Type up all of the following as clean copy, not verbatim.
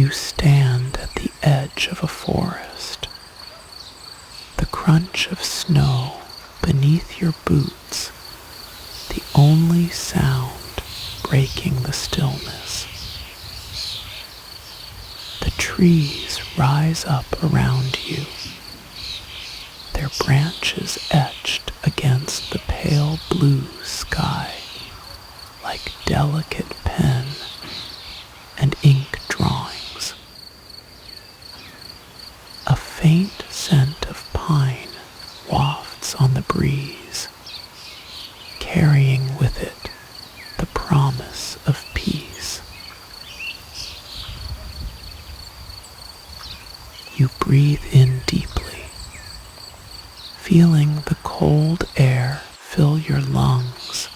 You stand at the edge of a forest. The crunch of snow beneath your boots, the only sound breaking the stillness. The trees rise up around you, their branches etched against the pale blue sky like delicate pen and ink drawings. A faint scent of pine wafts on the breeze, carrying with it the promise of peace. You breathe in deeply, feeling the cold air fill your lungs,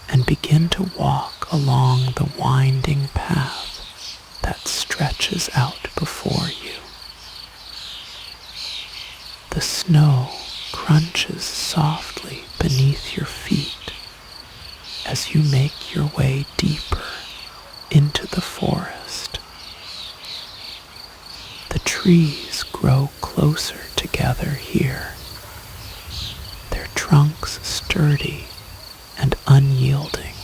and begin to walk along the winding path that stretches out before you. The snow crunches softly beneath your feet as you make your way deeper into the forest. The trees grow closer together here, their trunks sturdy and unyielding,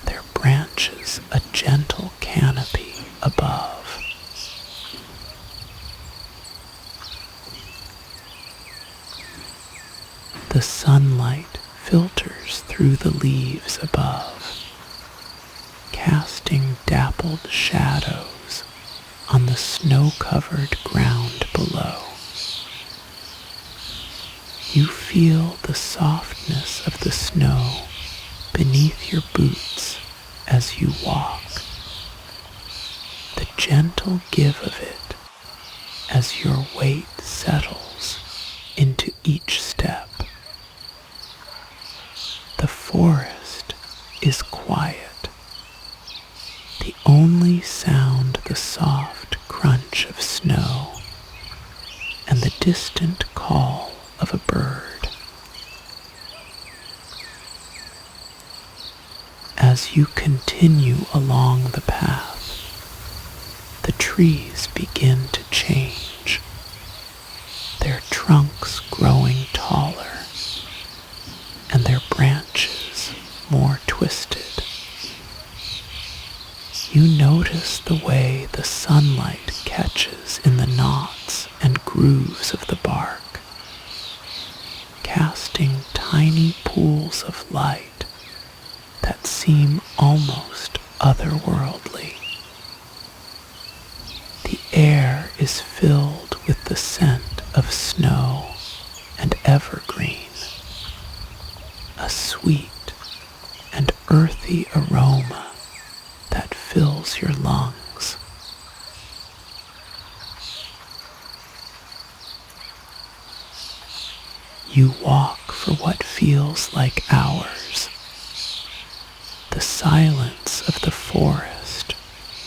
their branches a gentle canopy above. The sunlight filters through the leaves above, casting dappled shadows on the snow-covered ground below. You feel the softness of the snow beneath your boots as you walk, the gentle give of it as your weight settles into each step. The forest is quiet. The only sound the soft crunch of snow and the distant call of a bird. As you continue along the path, the trees begin to change, their trunks growing taller and their branches more twisted. You notice the way the sunlight catches in the knots and grooves of the bark, casting tiny pools of light that seem almost otherworldly. The air is filled with the scent of snow and evergreen, a sweet and earthy aroma that fills your lungs. You walk for what feels like hours, the silence of the forest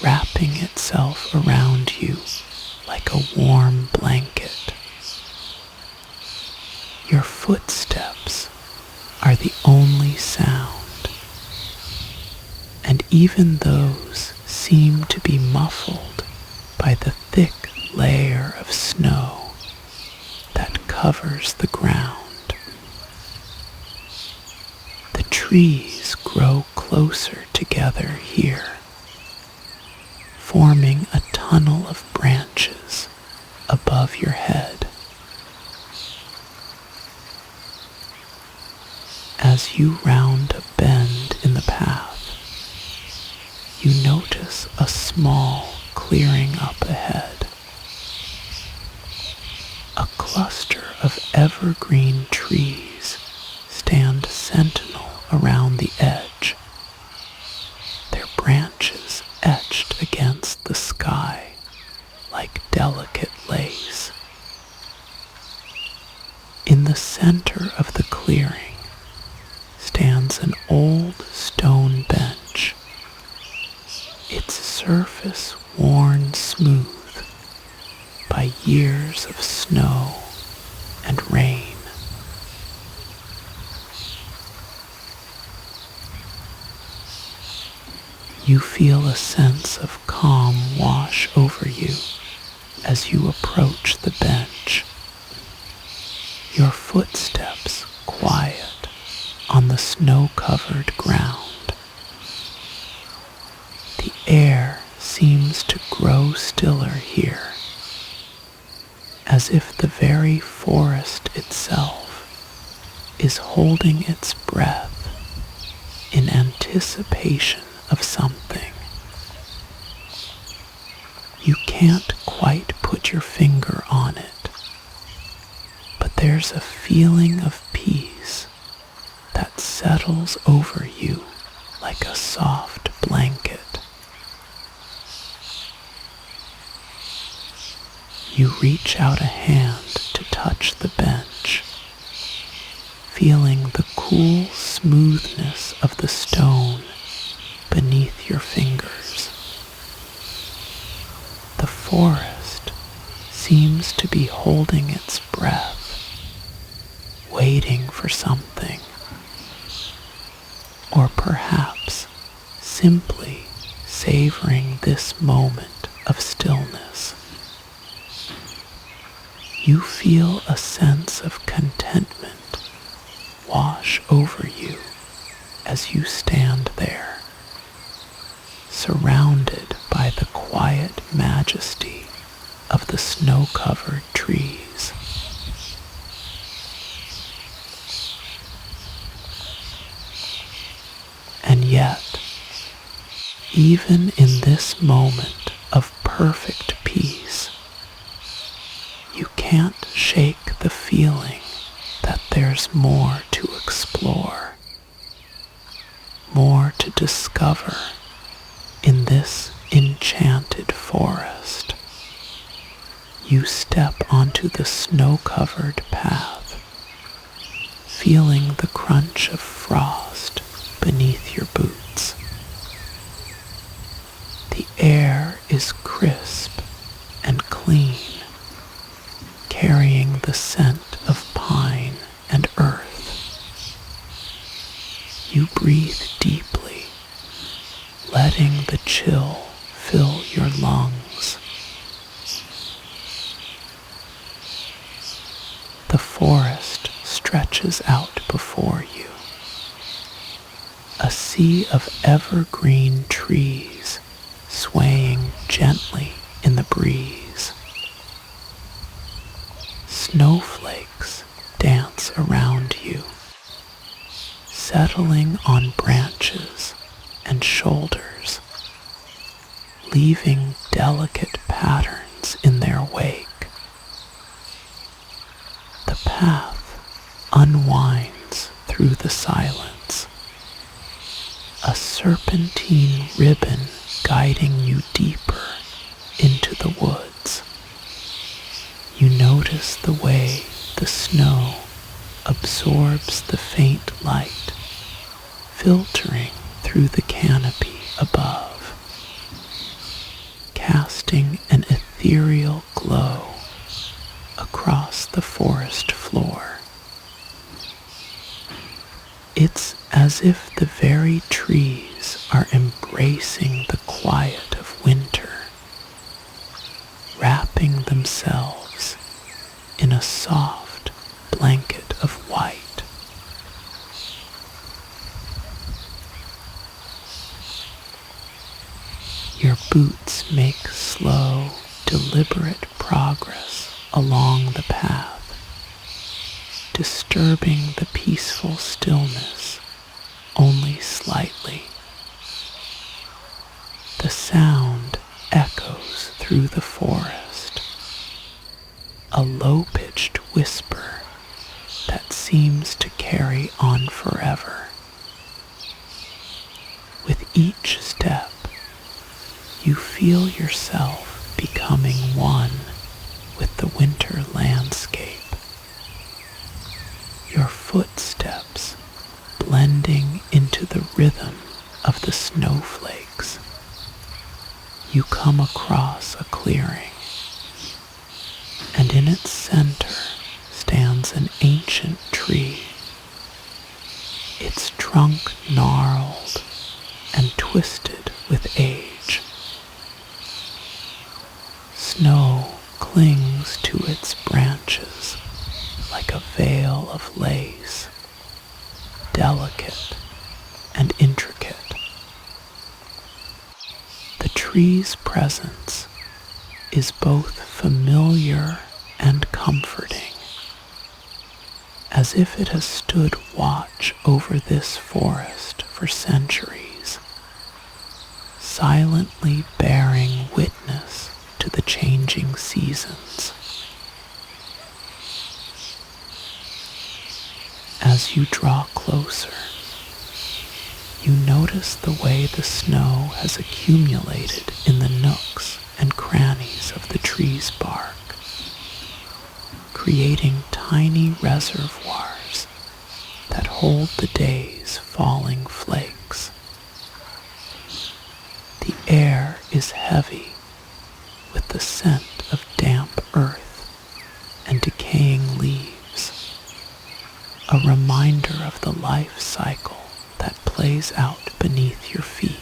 wrapping itself around you like a warm blanket. Your footsteps are the only sound, and even those seem to be muffled by the thick layer of snow that covers the ground. The trees grow closer together here, forming a tunnel of branches above your head. As you round a bend in the path, you notice a small clearing up ahead. A cluster of evergreen trees stand sentinel around the edge, their branches etched against the sky like delicate lace. In the center of the clearing stands an old stone bench, its surface worn smooth by years of snow and rain. You feel a sense of calm wash over you as you approach the bench. Your footsteps quiet on the snow-covered ground. The air seems to grow stiller here, as if the very forest itself is holding its breath in anticipation of something. You can't quite put your finger on it, but there's a feeling of peace that settles over you like a soft blanket. You reach out a hand to touch the bench, feeling the cool smoothness of the stone beneath your fingers. The forest seems to be holding its breath, waiting for something, or perhaps simply savoring this moment of stillness. You feel a sense of contentment wash over you as you stand there, surrounded by the quiet majesty of the snow-covered trees. And yet, even in this moment of perfect peace, you can't shake the feeling that there's more to explore, more to discover in this enchanted forest. You step onto the snow-covered path, feeling the crunch of frost beneath your boots. The air is crisp and clean, carrying the scent of pine and earth. You breathe deeply, letting the chill fill your lungs. The forest stretches out before you, a sea of evergreen trees swaying gently in the breeze. Snowflakes dance around you, settling on branches and shoulders, leaving delicate patterns in their wake. The path unwinds through the silence, a serpentine ribbon guiding you deeper into the woods. You notice the way the snow absorbs the faint light, filtering through the canopy above, casting an ethereal glow across the forest floor. It's as if the very trees are embracing the quiet of winter, wrapping themselves in a soft blanket of white. Your boots make slow, deliberate progress along the path, disturbing the peaceful stillness only slightly. The sound echoes through the forest, a low-pitched whisper that seems to carry on forever. With each step, you feel yourself becoming one with the winter landscape. Your footsteps blending into the rhythm of the snowflakes. You come across a clearing, and in its center stands an ancient tree, its trunk gnarled and twisted with clings to its branches like a veil of lace, delicate and intricate. The tree's presence is both familiar and comforting, as if it has stood watch over this forest for centuries, silently bearing witness to the changing seasons. As you draw closer, you notice the way the snow has accumulated in the nooks and crannies of the tree's bark, creating tiny reservoirs that hold the day's falling flakes. The air is heavy with the scent of damp earth and decaying leaves, a reminder of the life cycle that plays out beneath your feet.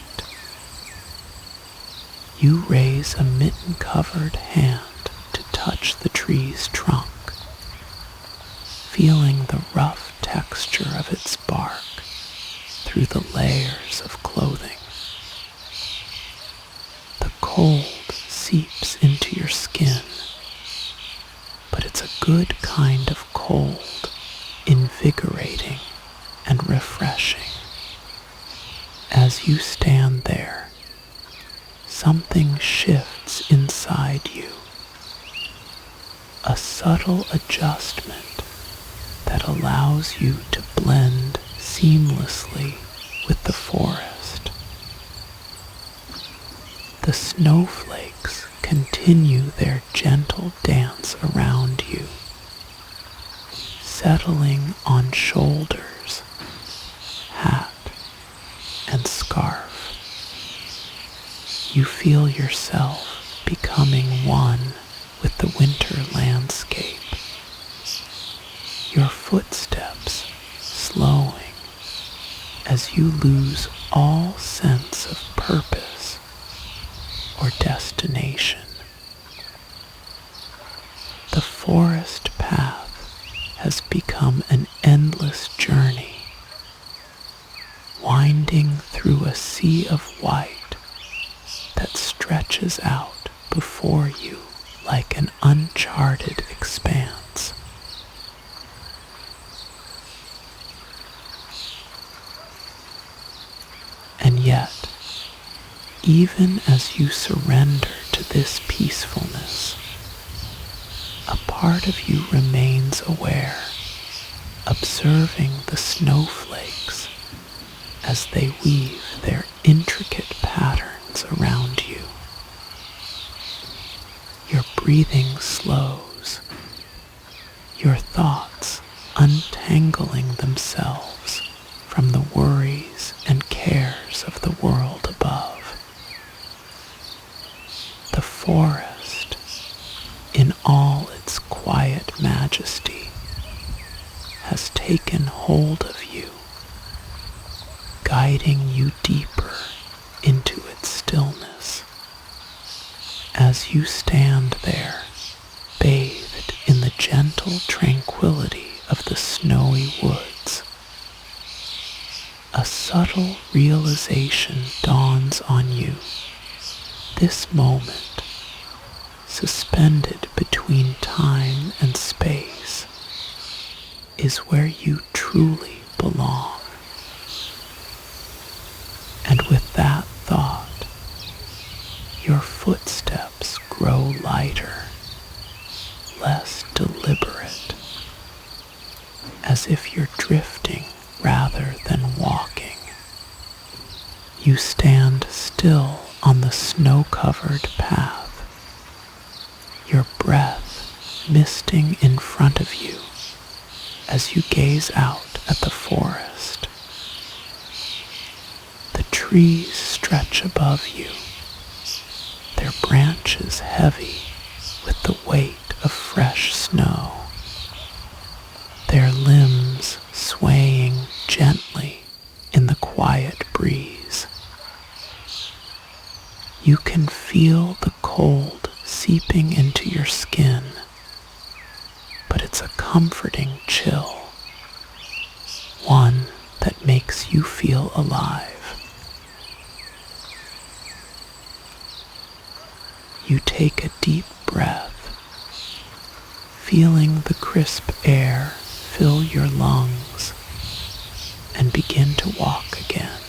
You raise a mitten-covered hand to touch the tree's trunk, feeling the rough texture of its bark through the layers of clothing. The cold seeps into your skin, but it's a good kind of cold, invigorating and refreshing. As you stand there, something shifts inside you, a subtle adjustment that allows you to blend seamlessly with the forest. The snowflakes continue their gentle dance around you, settling on shoulders, hat, and scarf. You feel yourself becoming one with the winter landscape, your footsteps slowing as you lose all sense of purpose or destination. The forest path has become an endless journey, winding through a sea of white that stretches out before you like an uncharted expanse. And yet, even as you surrender to this peacefulness, a part of you remains aware, observing the snowflakes as they weave their intricate patterns around you. Your breathing slows, your thoughts untangling themselves from the worries and cares of the world above. The forest, in all its quiet majesty, has taken hold of you, guiding you deeper into its stillness. As you stand there, bathed in the gentle tranquility of the snowy woods, a subtle realization dawns on you. This moment, suspended between time and space, is where you truly belong. And with that thought, your footsteps grow lighter, less deliberate, as if you're drifting rather than walking. You stand still on the snow-covered path, your breath misting in front of you as you gaze out at the forest. The trees stretch above you, their branches heavy with the weight of fresh snow, their limbs swaying gently in the quiet breeze. You can feel the cold seeping into your skin, but it's a comforting chill, one that makes you feel alive. You take a deep breath, feeling the crisp air fill your lungs, and begin to walk again.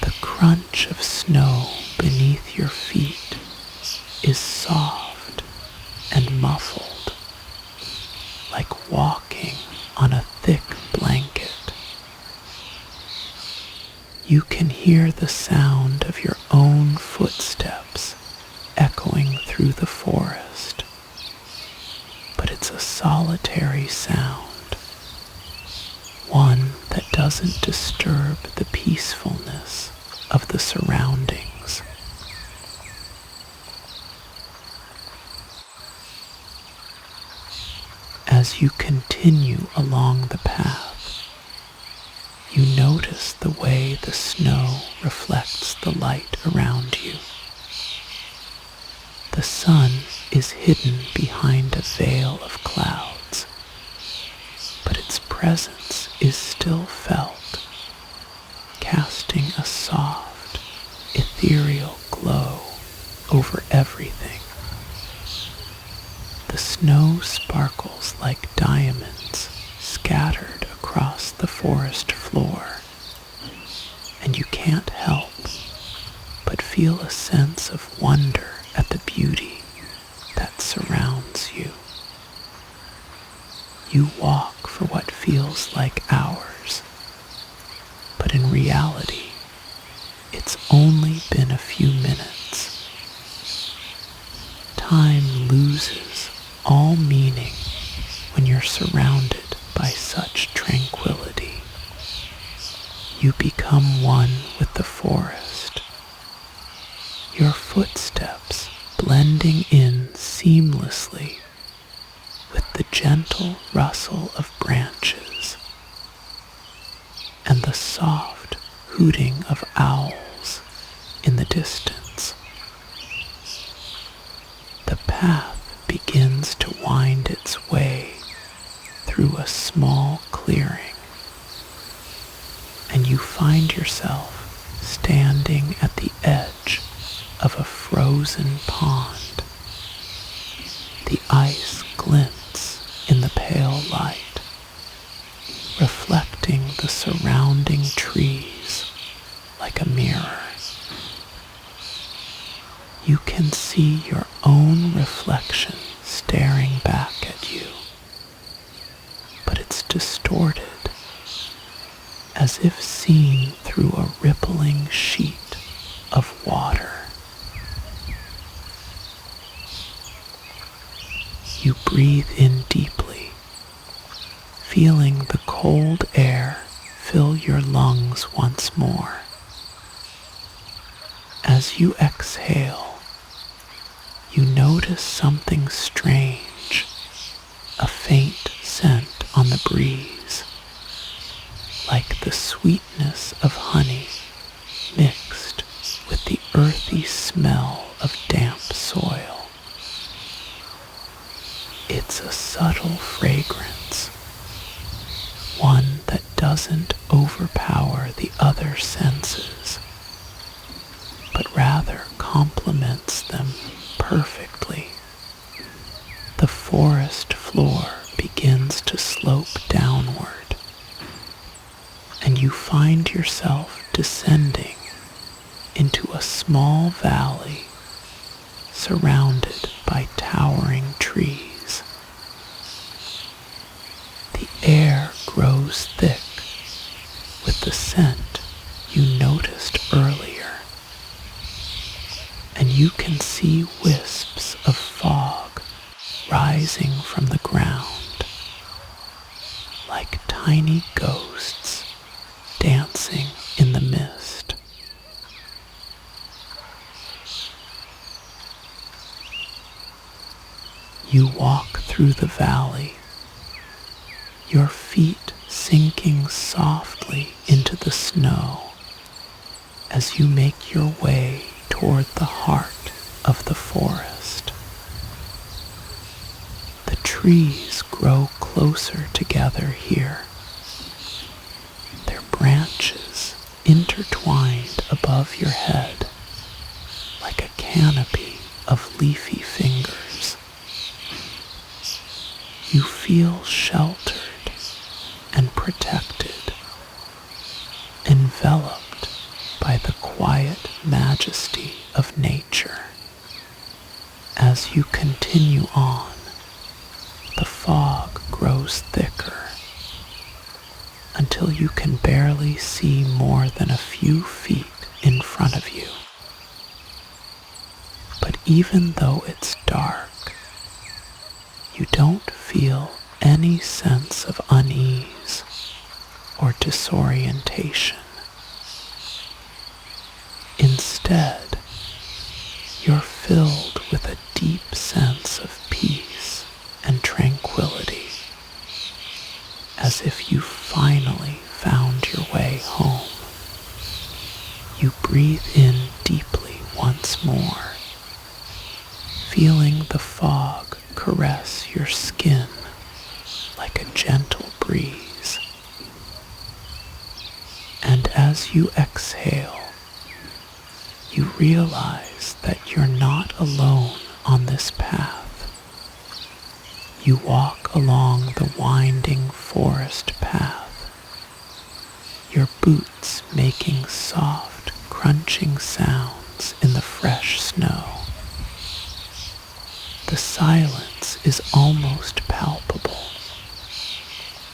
The crunch of snow beneath your feet is soft and muffled, like walking on a thick blanket. You can hear the sound of your own footsteps echoing through the forest, but it's a solitary sound, one that doesn't disturb the peacefulness of the surroundings. As you continue along the path, you notice the way the snow reflects the light around you. The sun is hidden behind a veil of clouds, but its presence is still felt, casting a soft, ethereal glow over everything. The snow sparkles like diamonds scattered across the forest floor, and you can't help but feel a sense of wonder at the beauty that surrounds you. You walk for what feels like hours, but in reality, it's only been a few minutes. Time loses all meaning when you're surrounded by such tranquility. You become one with the forest, your footsteps blending in seamlessly with the gentle rustle of branches and the soft hooting of owls in the distance. The path begins to wind its way through a small clearing, and you find yourself standing at the edge of a frozen pond. The ice glints in the pale light, reflecting the surrounding trees like a mirror. You can see your own reflection staring back at you, but it's distorted, as if seen through a rippling sheet of water. You breathe in deeply, feeling the cold air fill your lungs once more. As you exhale, you notice something strange, a faint scent on the breeze, like the sweetness of honey mixed with the earthy smell of damp soil. It's a subtle fragrance, one that doesn't overpower the other senses, but rather complements them perfectly. The forest floor begins to slope downward, and you find yourself descending into a small valley surrounded by towering trees. The air grows thick with the scent you noticed earlier, and you can see wisps of fog rising from the ground, like tiny ghosts dancing in the mist. You walk through the valley, your feet sinking softly into the snow as you make your way toward the heart of the forest. The trees grow closer together here, their branches intertwined above your head like a canopy of leafy fingers. You feel sheltered and protected, enveloped by the quiet majesty of nature. As you continue on, the fog grows thicker until you can barely see more than a few feet in front of you. But even though it's dark, you don't feel any sense of unease or disorientation. Instead, you're filled with a deep sense of peace and tranquility, as if you finally found your way home. You breathe in deeply once more, feeling the fog caress your skin like a gentle breeze. And as you exhale, you realize that you're not alone on this path. You walk along the winding forest path, your boots making soft, crunching sounds in the fresh snow. The silence is almost palpable,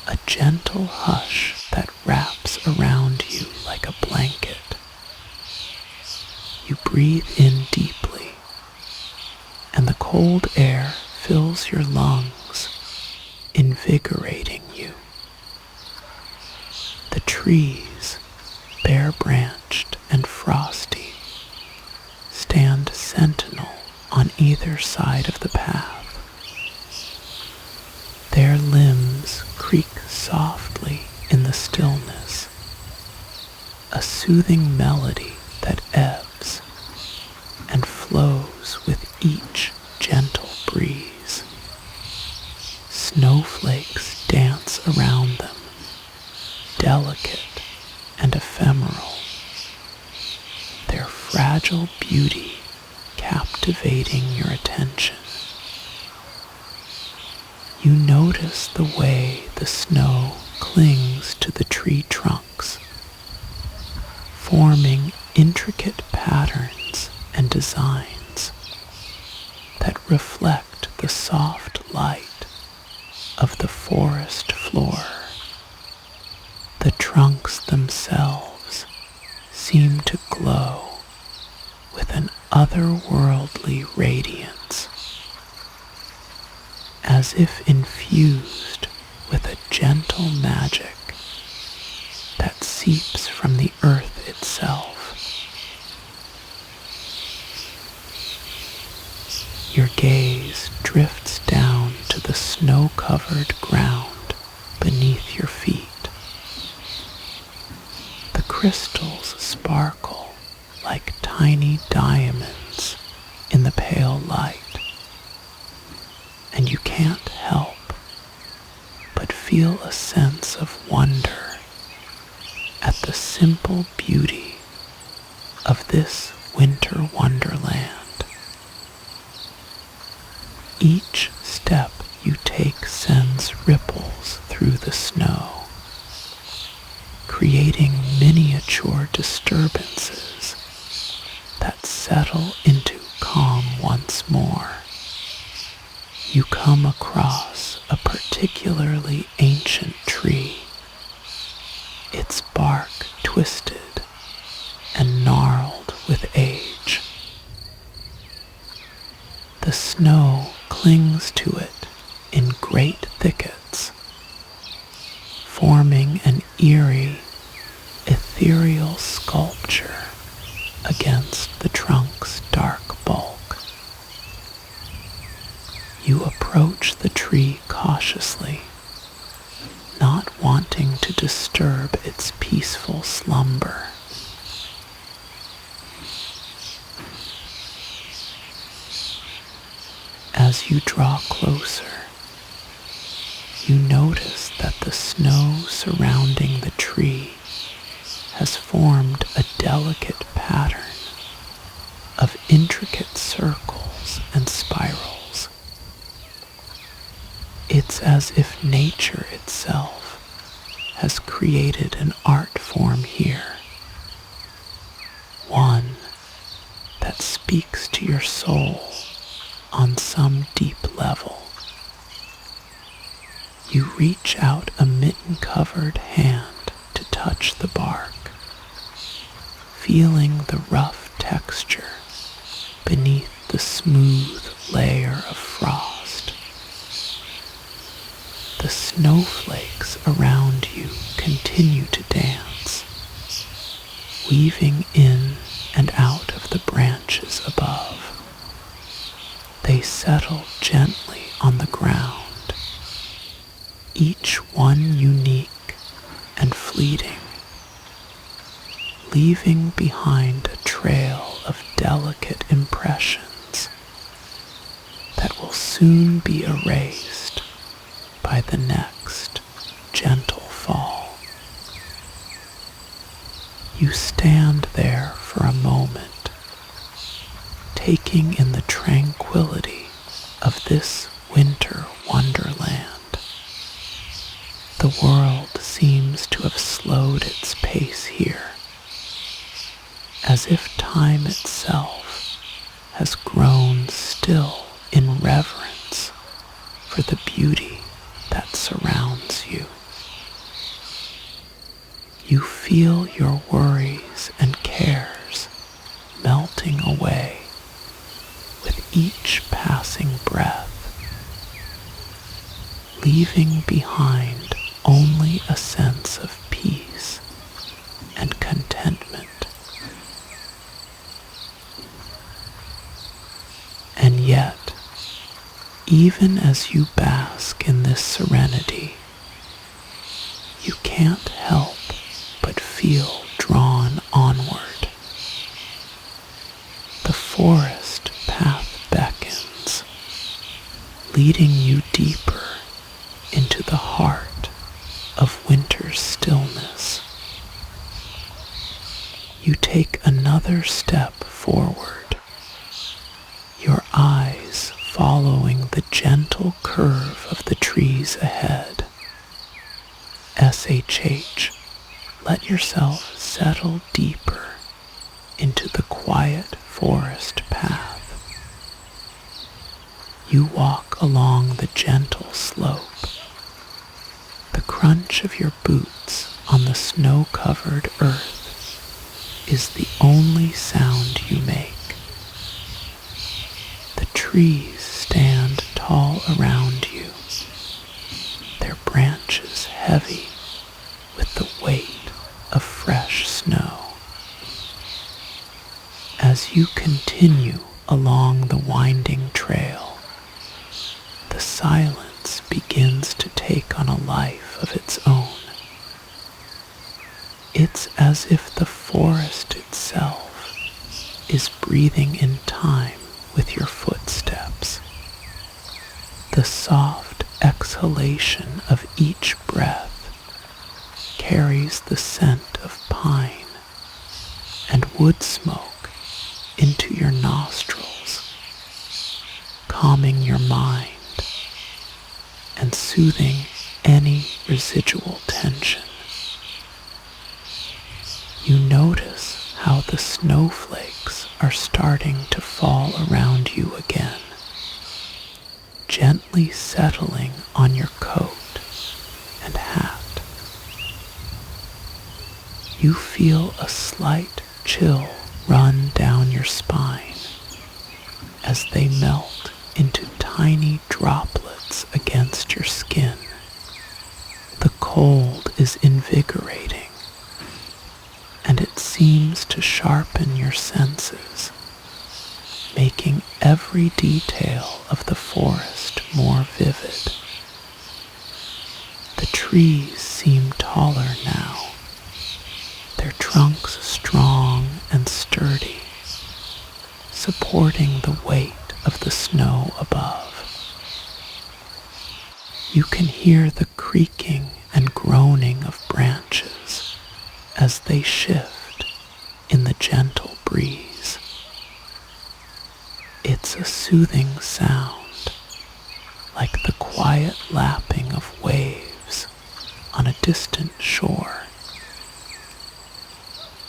a gentle hush that wraps around you like a blanket. You breathe in deeply, and the cold air fills your lungs, invigorating you. The trees, bare-branched and frosty, stand sentinel on either side of the path. Their limbs creak softly in the stillness, a soothing melody that ebbs and flows with each gentle breeze. Snowflakes dance around them, delicate and ephemeral, their fragile beauty captivating your attention. You notice the way the snow clings to the tree trunks, forming intricate patterns and designs that reflect the soft light of the forest floor. The trunks themselves seem to glow with an otherworldly radiance, as if infused with a gentle magic that seeps from the earth itself. Your gaze drifts down to the snow-covered ground beneath your feet. The crystals sparkle like tiny diamonds in the pale light, and you can't help but feel a sense of wonder at the simple beauty of this winter wonderland. Each step you take sends ripples through the snow, creating miniature disturbances that settle into calm once more. You come across a particularly ancient tree, its bark twisted and gnarled with age. The snow clings to it in great thickets, forming an eerie, ethereal sculpture against the trunk's dark bulk. You approach the tree cautiously, not wanting to disturb its peaceful slumber. as you draw closer, you notice that the snow surrounding the tree has formed a delicate pattern of intricate circles and spirals. It's as if nature itself has created an art form here, one that speaks to your soul on some deep level. You reach out a mitten-covered hand to touch the bark, feeling the rough texture beneath the smooth layer of frost. The snowflakes around you continue to dance, weaving in and out of the branches above. They settle gently on the ground, each one unique and fleeting, leaving behind a trail of delicate impressions that will soon be erased by the next gentle fall. You stand there for a moment, taking in the tranquility of this winter wonderland. The world seems to have slowed its pace here, as if time itself has grown still in reverence for the beauty that surrounds you. You feel your worries and cares melting away with each passing breath, leaving behind only a sense of peace and contentment. And yet, even as you bask in this serenity, you can't help but feel drawn onward. The forest path beckons, leading you deeper into the heart of winter's stillness. You take another step forward, your eyes following the gentle curve of the trees ahead. SHH, let yourself settle deeper into the quiet forest path. You walk along the gentle slope. The crunch of your boots on the snow-covered earth is the only sound you make. The trees stand tall around you, their branches heavy with the weight of fresh snow. As you continue along the winding trail, the silence begins to take on a life of its own. It's as if the forest itself is breathing in time with your footsteps. The soft exhalation of each breath carries the scent of pine and wood smoke into your nostrils, calming your mind and soothing any residual tension. You notice how the snowflakes are starting to fall around you again, gently settling on your coat and hat. You feel a slight chill run down your spine as they melt into tiny droplets against your skin. The cold is invigorating, and it seems to sharpen your senses, making every detail of the forest more vivid. The trees seem taller now, their trunks strong and sturdy, supporting the weight of the snow above. You can hear the creaking and groaning of branches as they shift in the gentle breeze. It's a soothing sound, like the quiet lapping of waves on a distant shore.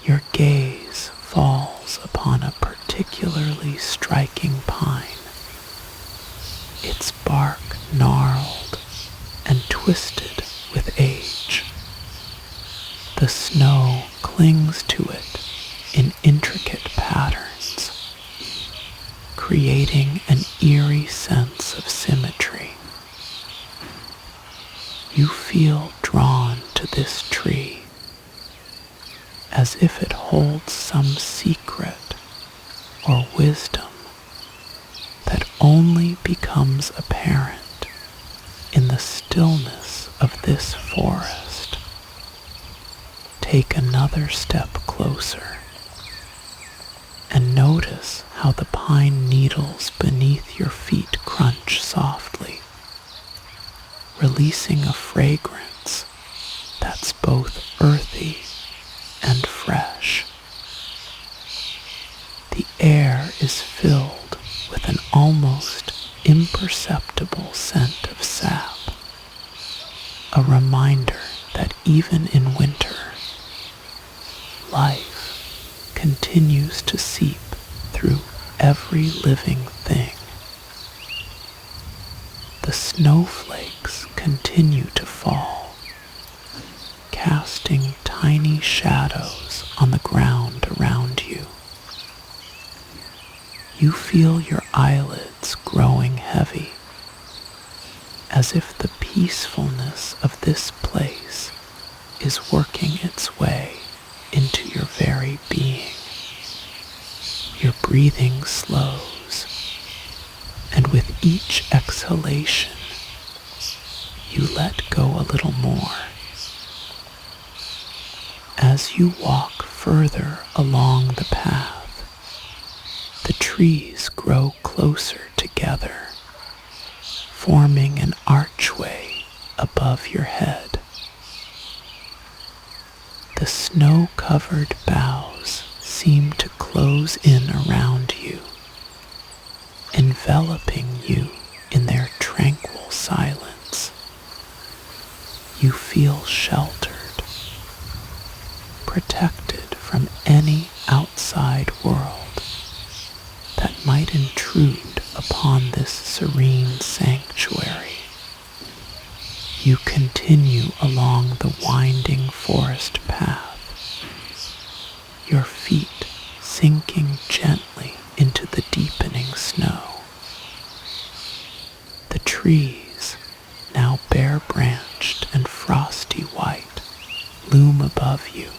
Your gaze falls upon a particularly striking pine, its bark gnarled and twisted with age. The snow clings to it in intricate patterns, creating an eerie sense of symmetry. You feel drawn to this tree, as if it holds some secret or wisdom that only becomes apparent in the stillness of this forest. Take another step closer and notice how the pine needles beneath your feet crunch softly, releasing a fragrance that's both earthy and fresh. The air is filled with an almost imperceptible scent of sap, a reminder that even in winter, life continues to seep through every living thing. The snowflakes continue to fall, casting tiny shadows on the ground around you. You feel your eyelids growing heavy, as if the peacefulness of this place is working its way into your very being. Your breathing slows, and with each exhalation, you let go a little more. As you walk further along the path, the trees grow closer together, forming an archway above your head. The snow-covered boughs seem to close in around you, enveloping you in their tranquil silence. You feel sheltered, protected from any outside world that might intrude upon this serene sanctuary. You continue along the winding forest path, your feet sinking gently into the deepening snow. The trees, now bare-branched and frosty white, loom above you,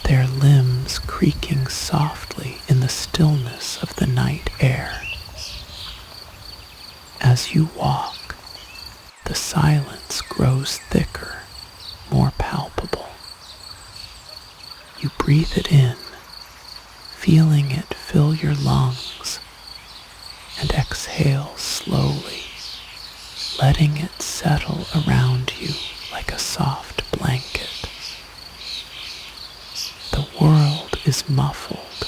their limbs creaking softly in the stillness of the night air. As you walk, the silence grows thicker, more palpable. You breathe it in, feeling it fill your lungs, and exhale slowly, letting it settle around you like a soft blanket. The world is muffled,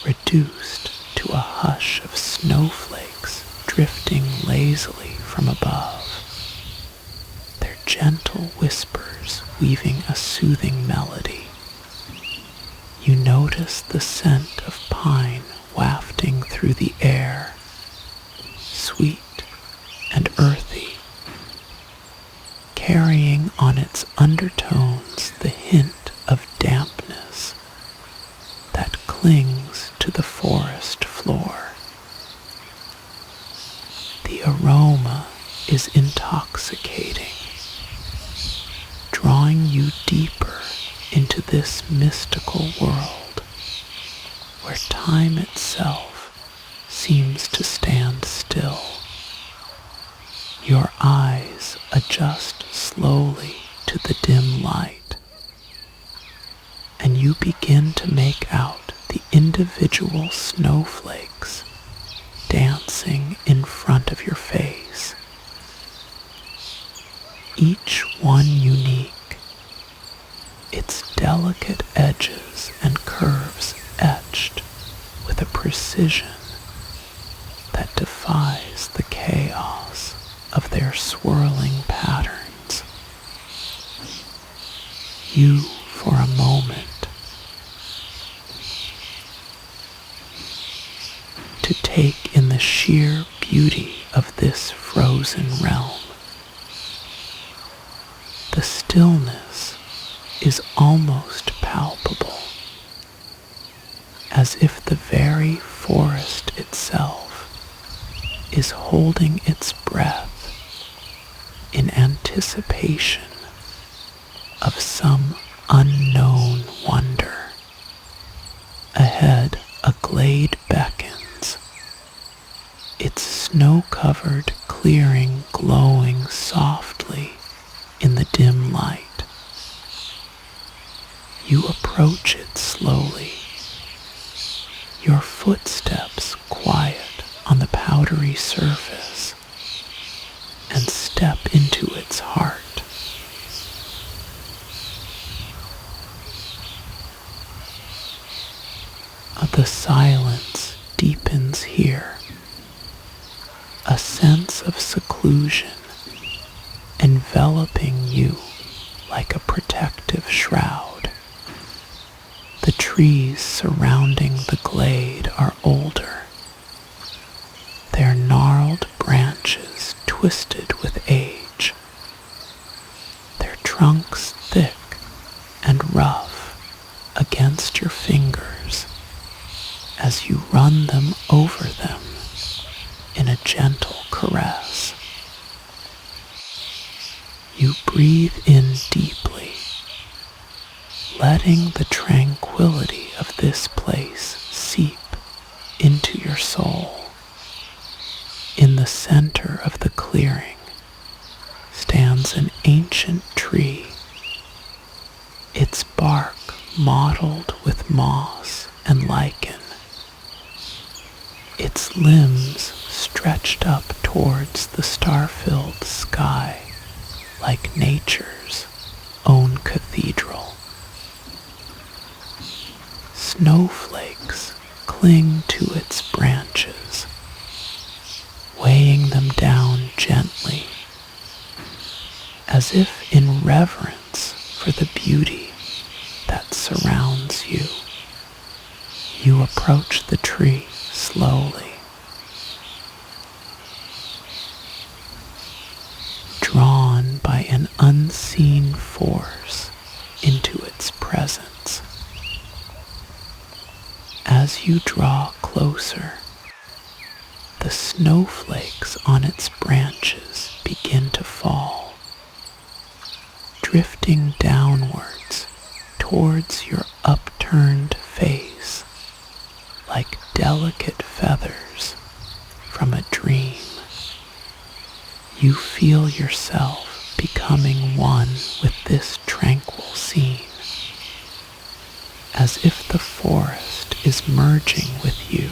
reduced to a hush of snowflakes drifting lazily from above, their gentle whispers weaving a soothing melody. You notice the scent of pine wafting through the air, sweet and earthy, carrying on its undertones the hint of dampness that clings to the forest floor. The aroma is intoxicating, drawing you deeper into this mystical world where time itself seems to stand still. Your eyes adjust slowly to the dim light, and you begin to make out the individual snowflakes dancing in front of your face, each one unique, its delicate edges and curves etched with a precision that defies the chaos of their swirling patterns. You, for a moment, to take in the sheer beauty of this frozen realm. The stillness is almost palpable, as if the very forest itself is holding its breath in anticipation of some unknown wonder. Ahead, a glade beckons, its snow-covered clearing glowing softly in the dim light. You approach it slowly, your footsteps quiet on the powdery surface, and step into its heart. The silence deepens here, a sense of seclusion enveloping you like a protective shroud. The trees surrounding the glade are older, their gnarled branches twisted with age, their trunks thick and rough against your fingers as you run them over them in a gentle caress. You breathe in deeply, letting the tranquility of this place seep into your soul. In the center of the clearing stands an ancient tree, its bark mottled with moss and lichen, its limbs stretched up towards the star-filled sky like nature's own cathedral. Snowflakes cling to its branches, weighing them down gently, as if in reverence for the beauty that surrounds you. You approach the tree slowly, drawn by an unseen force into its presence. As you draw closer, the snowflakes on its branches begin to fall, drifting downwards towards your upturned face like delicate feathers from a dream. You feel yourself becoming one with this tranquil scene, as if the forest is merging with you,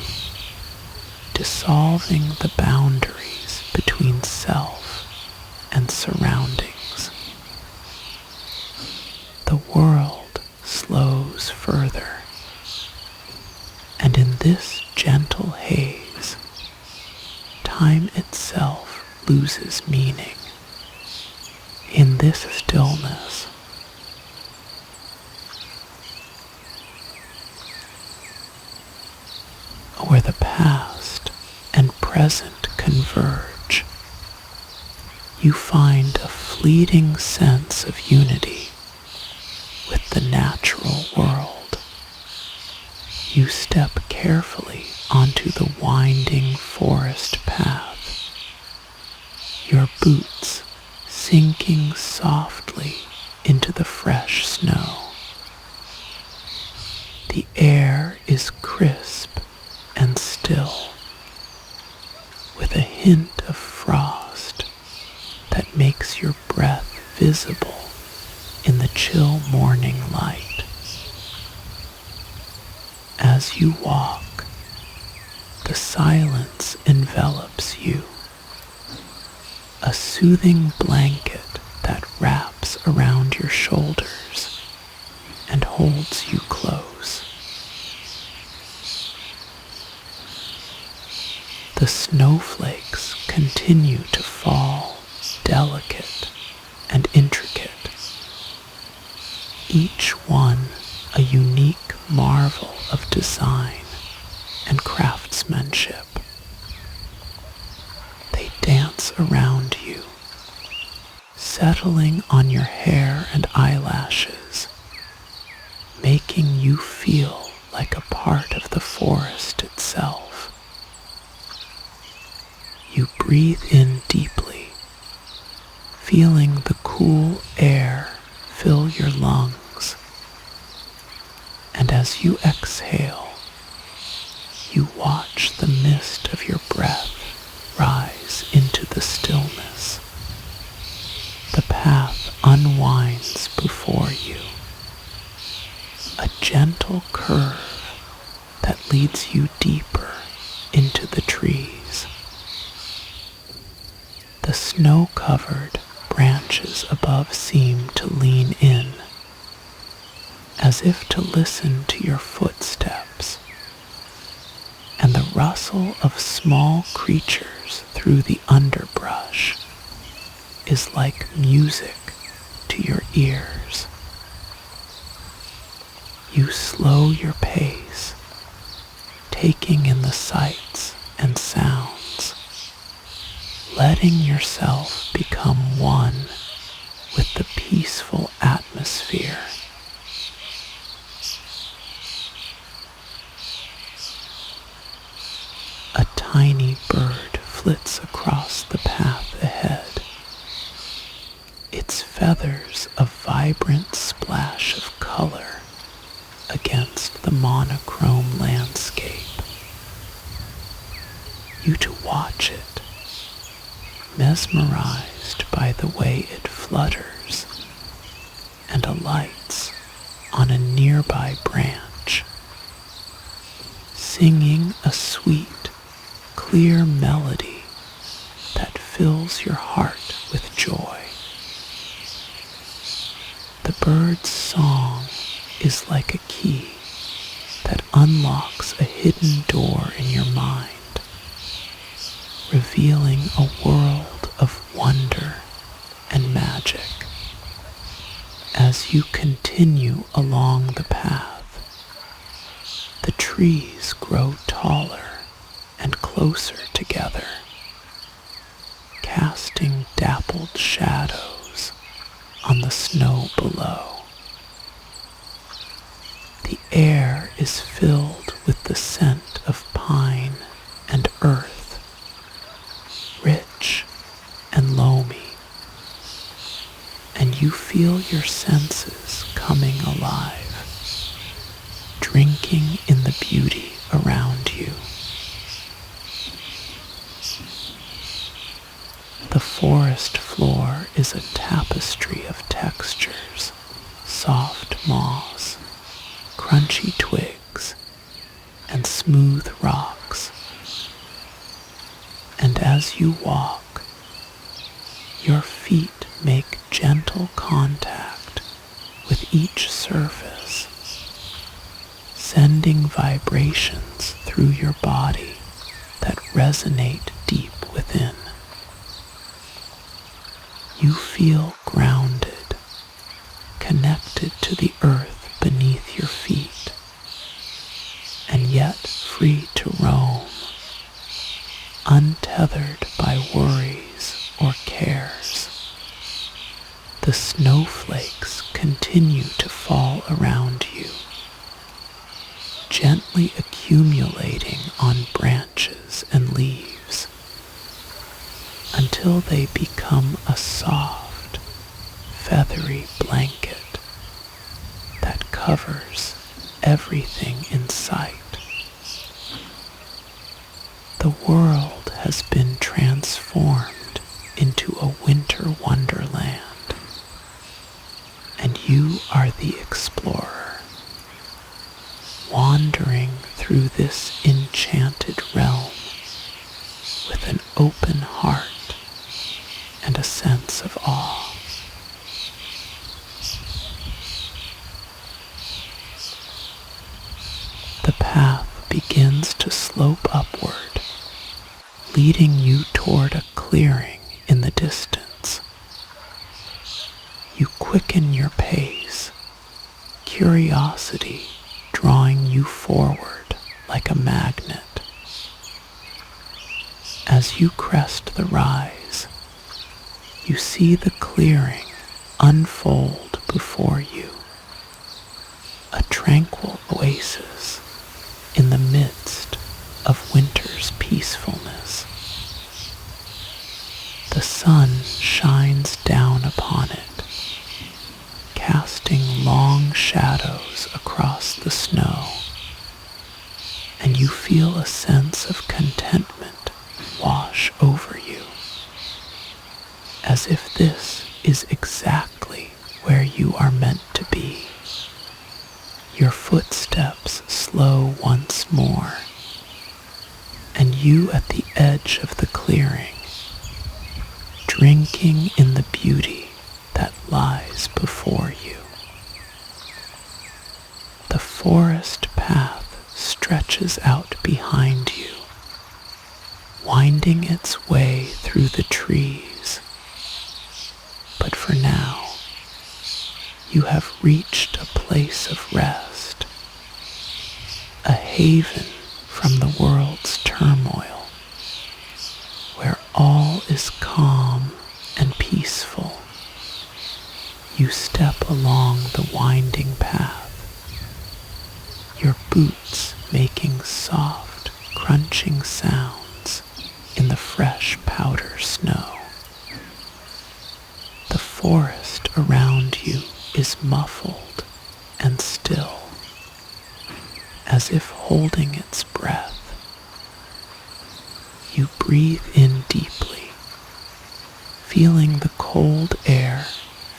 dissolving the boundaries between self and surroundings. The world slows further, and in this gentle haze, time itself loses meaning. In this stillness, where the past and present converge, you find a fleeting sense of unity with the natural world. You step carefully onto the winding forest path, your boots sinking softly into the fresh snow. The air is crisp and still, with a hint of frost that makes your breath visible in the chill morning light. As you walk, the silence envelops you, a soothing blanket that that wraps around your shoulders and holds you close. The snowflakes continue to fall, delicate and intricate, each one a unique marvel of design and craftsmanship. They dance around you, settling on your hair and eyelashes, making you feel like a part of the forest itself. You breathe in deeply, feeling the cool air fill your lungs, and as you exhale, you watch the mist of your breath rise into the stillness. The path unwinds before you, a gentle curve that leads you deeper into the trees. The snow-covered branches above seem to lean in, as if to listen to your footsteps, and the rustle of small creatures through the underbrush is like music to your ears. You slow your pace, taking in the sights and sounds, letting yourself become one with the peaceful atmosphere. A tiny bird flits across the path ahead, its feathers a vibrant splash of color against the monochrome landscape. You to watch it, mesmerized by the way it flutters and alights on a nearby branch, singing a sweet, clear melody that fills your heart with joy. The bird's song is like a key that unlocks a hidden door in your mind, revealing a world of wonder and magic. As you continue along the path, the trees grow taller and closer together, casting dappled shadows on the snow below. The air is filled with the scent of pine and earth, rich and loamy, and you feel your senses coming alive, drinking in the beauty around you. The forest floor is a tapestry of textures, soft moss, crunchy twigs, and smooth rocks. And as you walk, your feet make gentle contact with each surface, sending vibrations through your body that resonate deep within. You feel grounded, connected to the earth beneath your feet, and yet free to roam, untethered by worries or cares. The snowflakes continue to fall around you, gently accumulating on branches and leaves, until they become a soft, feathery blanket that covers everything in sight. The world has been transformed into a winter wonderland, and you are the explorer, wandering through this enchanted realm with an open heart and a sense of awe. The path begins to slope upward, leading you toward a clearing in the distance. You quicken your pace, curiosity drawing you forward like a magnet. As you crest the rise, you see the clearing unfold before you, a tranquil oasis in the midst of winter's peacefulness. The sun shines down upon it, casting long shadows across the snow, and you feel a sense of contentment wash over you, as if this is exactly where you are meant to be. Your footsteps slow once more, and you at the edge of the clearing, drinking in the beauty that lies before you. The forest path stretches out behind you, winding its way through the trees. But for now, you have reached a place of rest, a haven from the world's turmoil, where all is calm and peaceful. You step along the winding path, your boots making soft, crunching sounds in the fresh powder snow. The forest around you is muffled and still, as if holding its breath. You breathe in deeply, feeling the cold air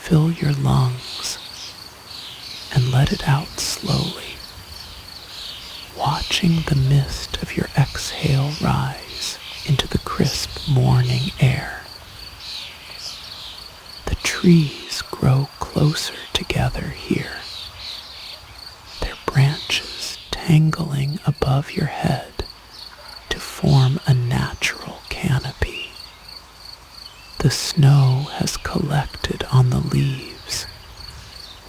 fill your lungs, and let it out slowly, watching the mist of your exhale rise into the crisp morning air. The trees grow closer together here, their branches tangling above your head to form a natural canopy. The snow has collected on the leaves,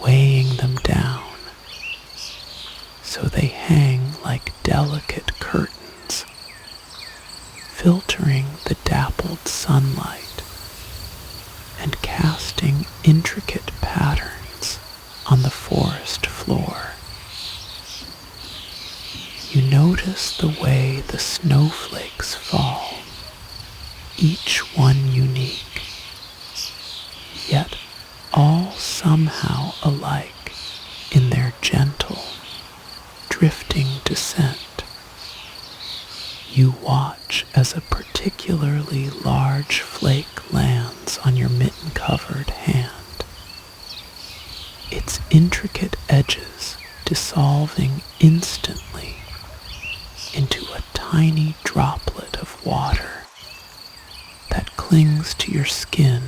weighing them down, so they hang like delicate curtains, filtering the dappled sunlight and casting intricate patterns on the forest floor. You notice the way the snowflakes fall, each one unique, yet all somehow alike in their gentle, drifting descent. You watch as a particularly large flake lands on your mitten-covered hand, its intricate edges dissolving instantly into a tiny droplet of water that clings to your skin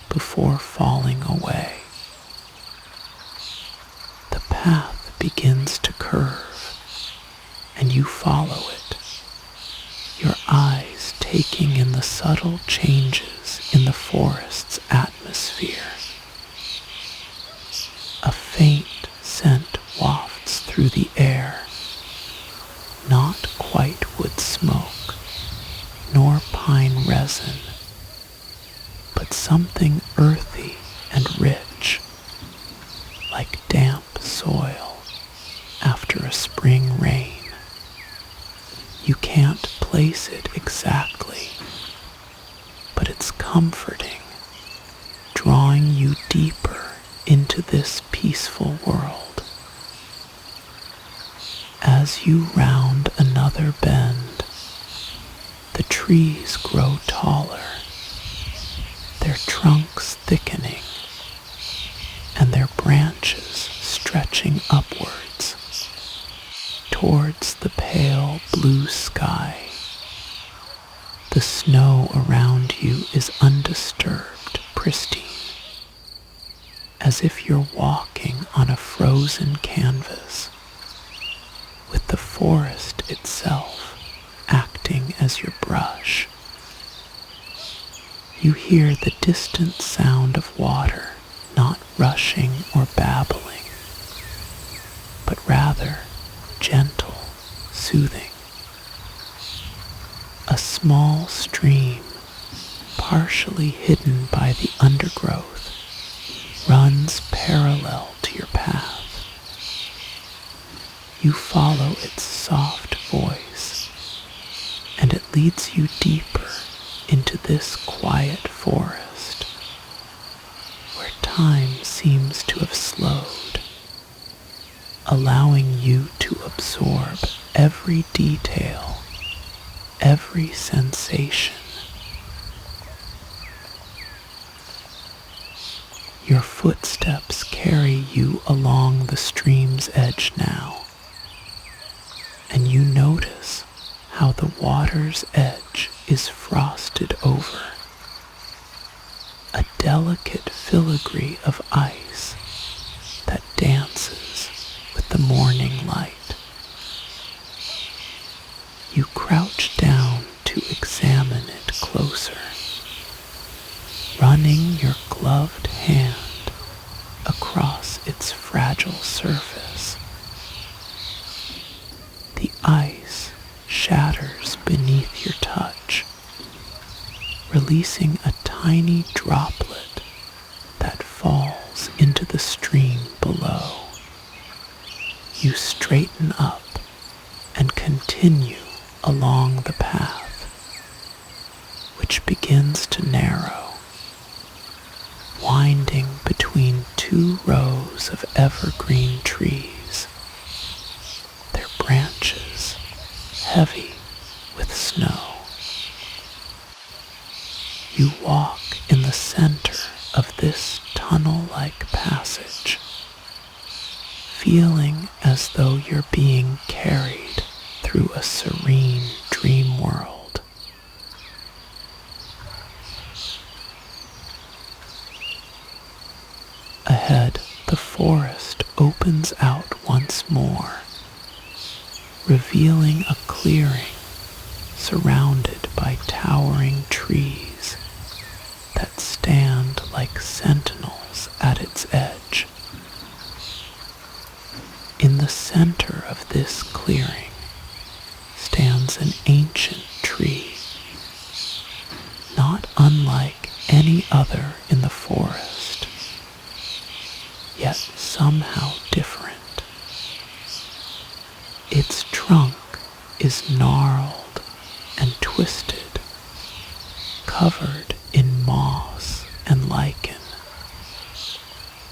before falling away. The path begins to curve, and you follow it, your eyes taking in the subtle changes in the forest's atmosphere. A faint scent wafts through the air, not quite wood smoke, nor pine resin, but something earthy and rich, like damp soil after a spring rain. You can't place it exactly, but it's comforting, drawing you deeper into this peaceful world. As you round another bend, the trees grow taller, their trunks thickening, and their branches stretching upwards towards the pale blue sky. The snow around you is undisturbed, pristine, as if you're walking on a frozen canvas, with the forest itself acting as your brush. You hear the distant sound of water, not rushing or babbling, but rather gentle, soothing. A small stream, partially hidden by the undergrowth, runs parallel to your path. You follow its soft voice, and it leads you deeper into this quiet forest, where time seems to have slowed, allowing you to absorb every detail, every sensation. Your footsteps carry you along the stream's edge now, and you notice how the water's edge is frosted over, a delicate filigree of ice that dances with the morning light. You crouch down to examine it closer, running your gloved hand across its fragile surface. The ice shatters beneath your touch, releasing a tiny droplet that falls into the stream below. You straighten up and continue along the path, which begins to narrow, winding between two rows of evergreen trees, their branches heavy with snow. You walk in the center of this tunnel-like passage, feeling as though you're being carried through a serene dream world. Ahead, the forest opens out once more, revealing a clearing surrounded by towering trees that stand like sentinels at its edge. In the center of this clearing stands an ancient tree, not unlike any other in the forest, yet somehow different. Its trunk is gnarled and twisted, covered in moss and lichen,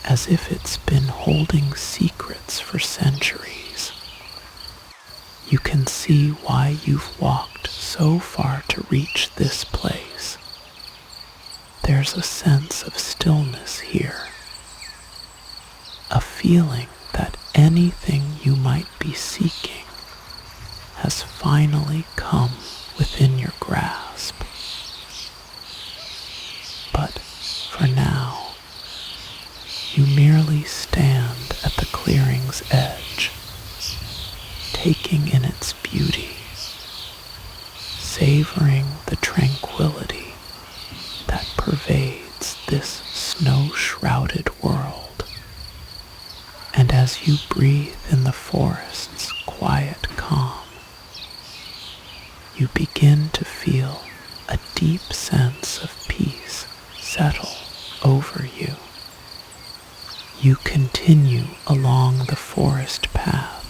as if it's been holding secrets for centuries. You can see why you've walked so far to reach this place. There's a sense of stillness here, a feeling that anything you might be seeking has finally come within your grasp. But for now, you merely stand at the clearing's edge, taking in its beauty, savoring the tranquility that pervades this snow-shrouded world. And as you breathe in the forest's quiet calm, you begin to feel a deep sense of peace settle over you. You continue along the forest path,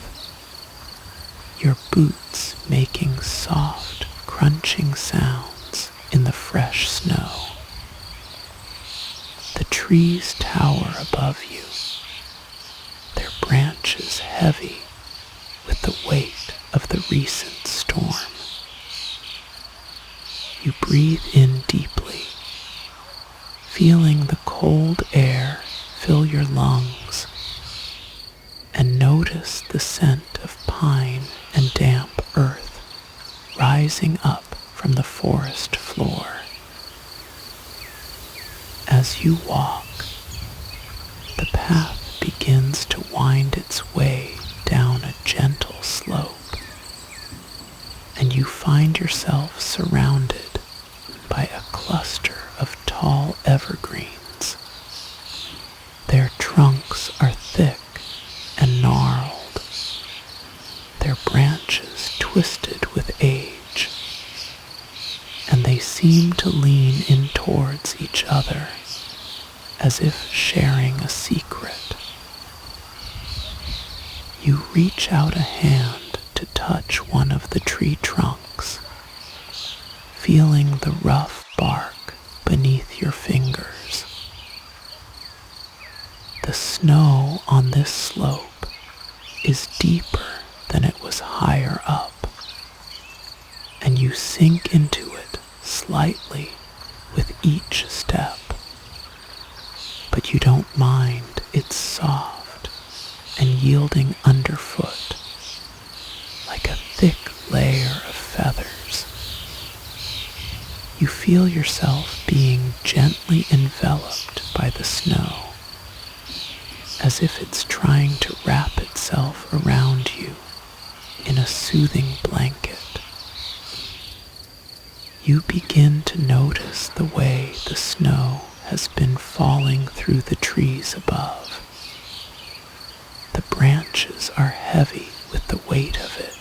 your boots making soft, crunching sounds in the fresh snow. The trees tower above you, their branches heavy with the weight of the recent storm. You breathe in deeply, feeling the cold air fill your lungs, and notice the scent of pine and damp earth rising up from the forest floor. As you walk, the path begins to wind its way down a gentle slope, find yourself surrounded by a cluster of tall evergreens. Their trunks are thick and gnarled, their branches twisted with age, and they seem to lean in towards each other as if sharing a secret. You reach out a hand to touch one of the tree trunks, feeling the rough bark beneath your fingers. The snow on this slope is deeper than it was higher up, and you sink into it slightly with each step. But you don't mind its soft and yielding underfoot, like a thick layer of feathers. You feel yourself being gently enveloped by the snow, as if it's trying to wrap itself around you in a soothing blanket. You begin to notice the way the snow has been falling through the trees above. The branches are heavy with the weight of it,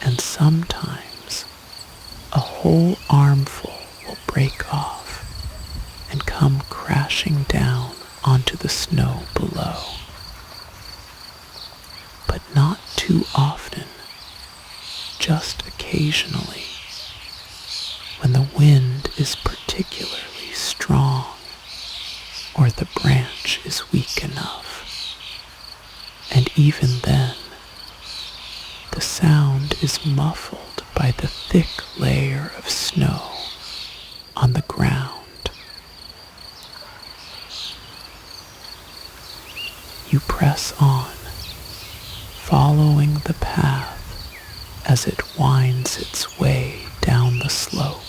and sometimes a whole armful will break off and come crashing down onto the snow below. But not too often, just occasionally, when the wind is particularly strong or the branch is weak enough. And even then, the sound is muffled by the thick layer of snow on the ground. You press on, following the path as it winds its way down the slope.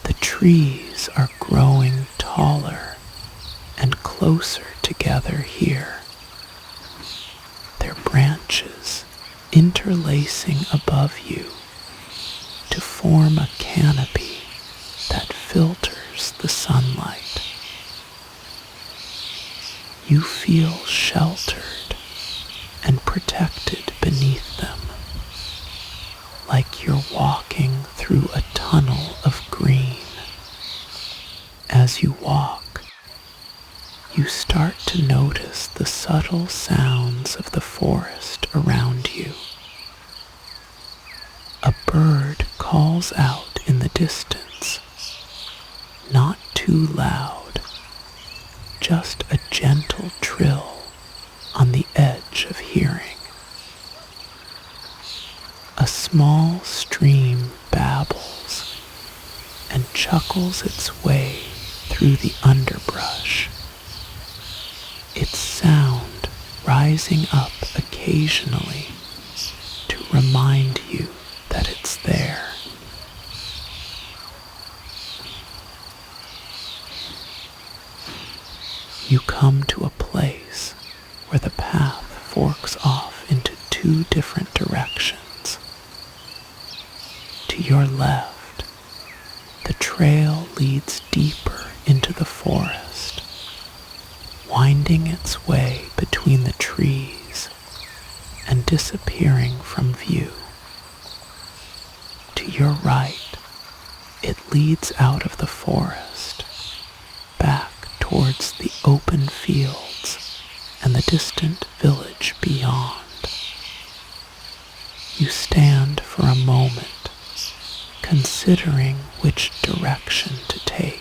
The trees are growing taller and closer together here, their branches interlacing above you to form a canopy that filters the sunlight. You feel sheltered and protected beneath them, like you're walking through a tunnel of green. As you walk, you start to notice the subtle sounds of the forest around you. A bird calls out in the distance, not too loud, just a gentle trill on the edge of hearing. A small stream babbles and chuckles its way through the underbrush, its sound rising up occasionally to remind you that it's there. You come to a place where the path forks off into two different directions. To your left, the trail leads deeper into the forest, winding its way between the trees and disappearing from view. To your right, it leads out of the forest, back towards the open fields and the distant village beyond. You stand for a moment, considering which direction to take.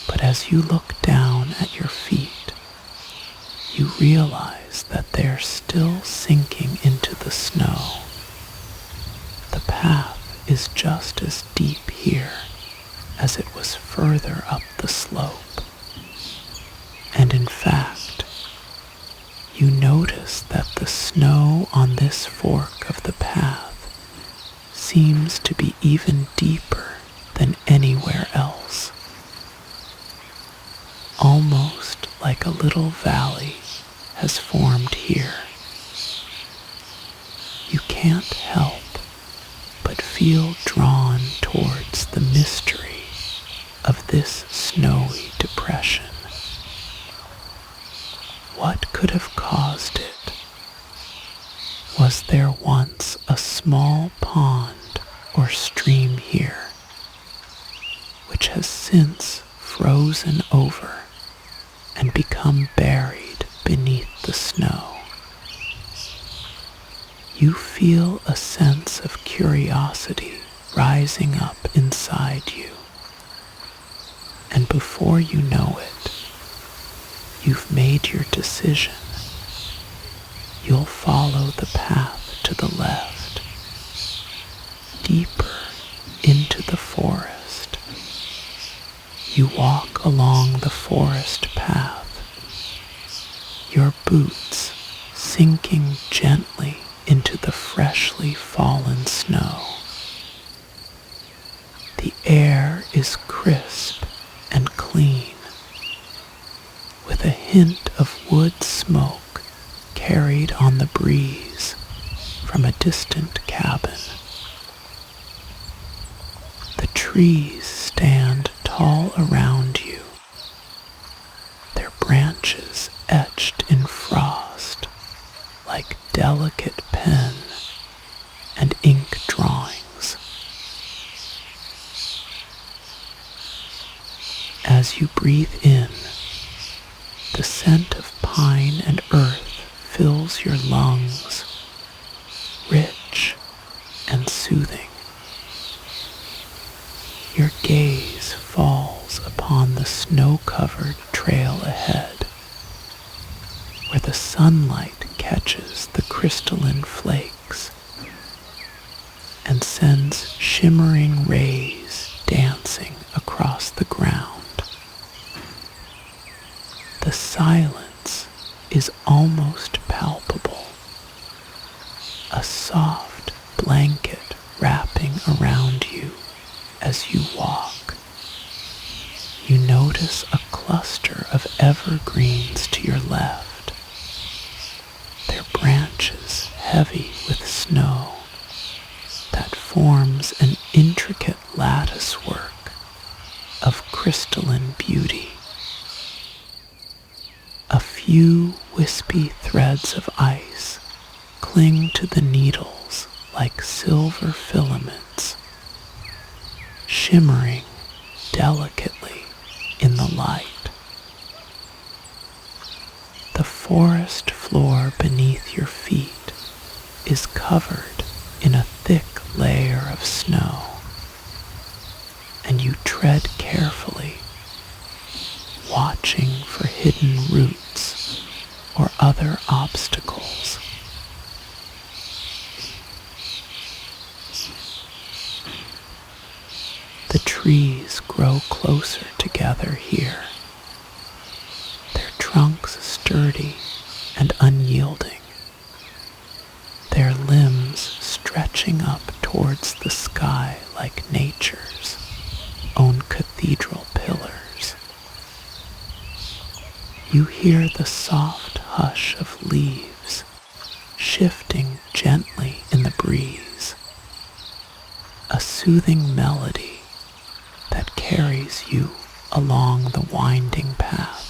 But as you look down at your feet, you realize that they're still sinking into the snow. The path is just as deep here as it was further up the slope. And in fact, you notice that the snow on this fork of the path seems to be even deeper than anywhere else. Almost like a little valley has formed here, can't help but feel drawn towards the mystery of this snowy depression. What could have caused it? Was there once a small pond or stream here, which has since frozen over and become buried beneath the snow? You feel a sense of curiosity rising up inside you, and before you know it, you've made your decision. You'll follow the path to the left, deeper into the forest. You walk along the forest path, your boots sinking gently into the freshly fallen snow. The air is crisp and clean, with a hint of wood smoke carried on the breeze from a distant cabin. The trees stand tall around you, their branches etched in frost like delicate pen and ink drawings. As you breathe in, the scent of pine and earth fills your lungs, rich and soothing. Your gaze falls upon the snow-covered trail ahead, where the sunlight catches the crystalline flakes and sends shimmering rays dancing across the ground. The silence is almost palpable, a soft blanket wrapping around you as you walk. You notice a cluster of evergreens to your left, their branches heavy with snow that forms an intricate lattice work of crystalline beauty. A few wispy threads of ice cling to the needles like silver filaments, shimmering delicately in the light. The forest floor beneath your feet is covered in a thick layer of snow, and you tread carefully, watching for hidden roots or other obstacles. The trees grow closer together here, their trunks sturdy and unyielding, their limbs stretching up towards the sky like nature's own cathedral pillars. You hear the soft hush of leaves shifting gently in the breeze, a soothing melody that carries you along the winding path.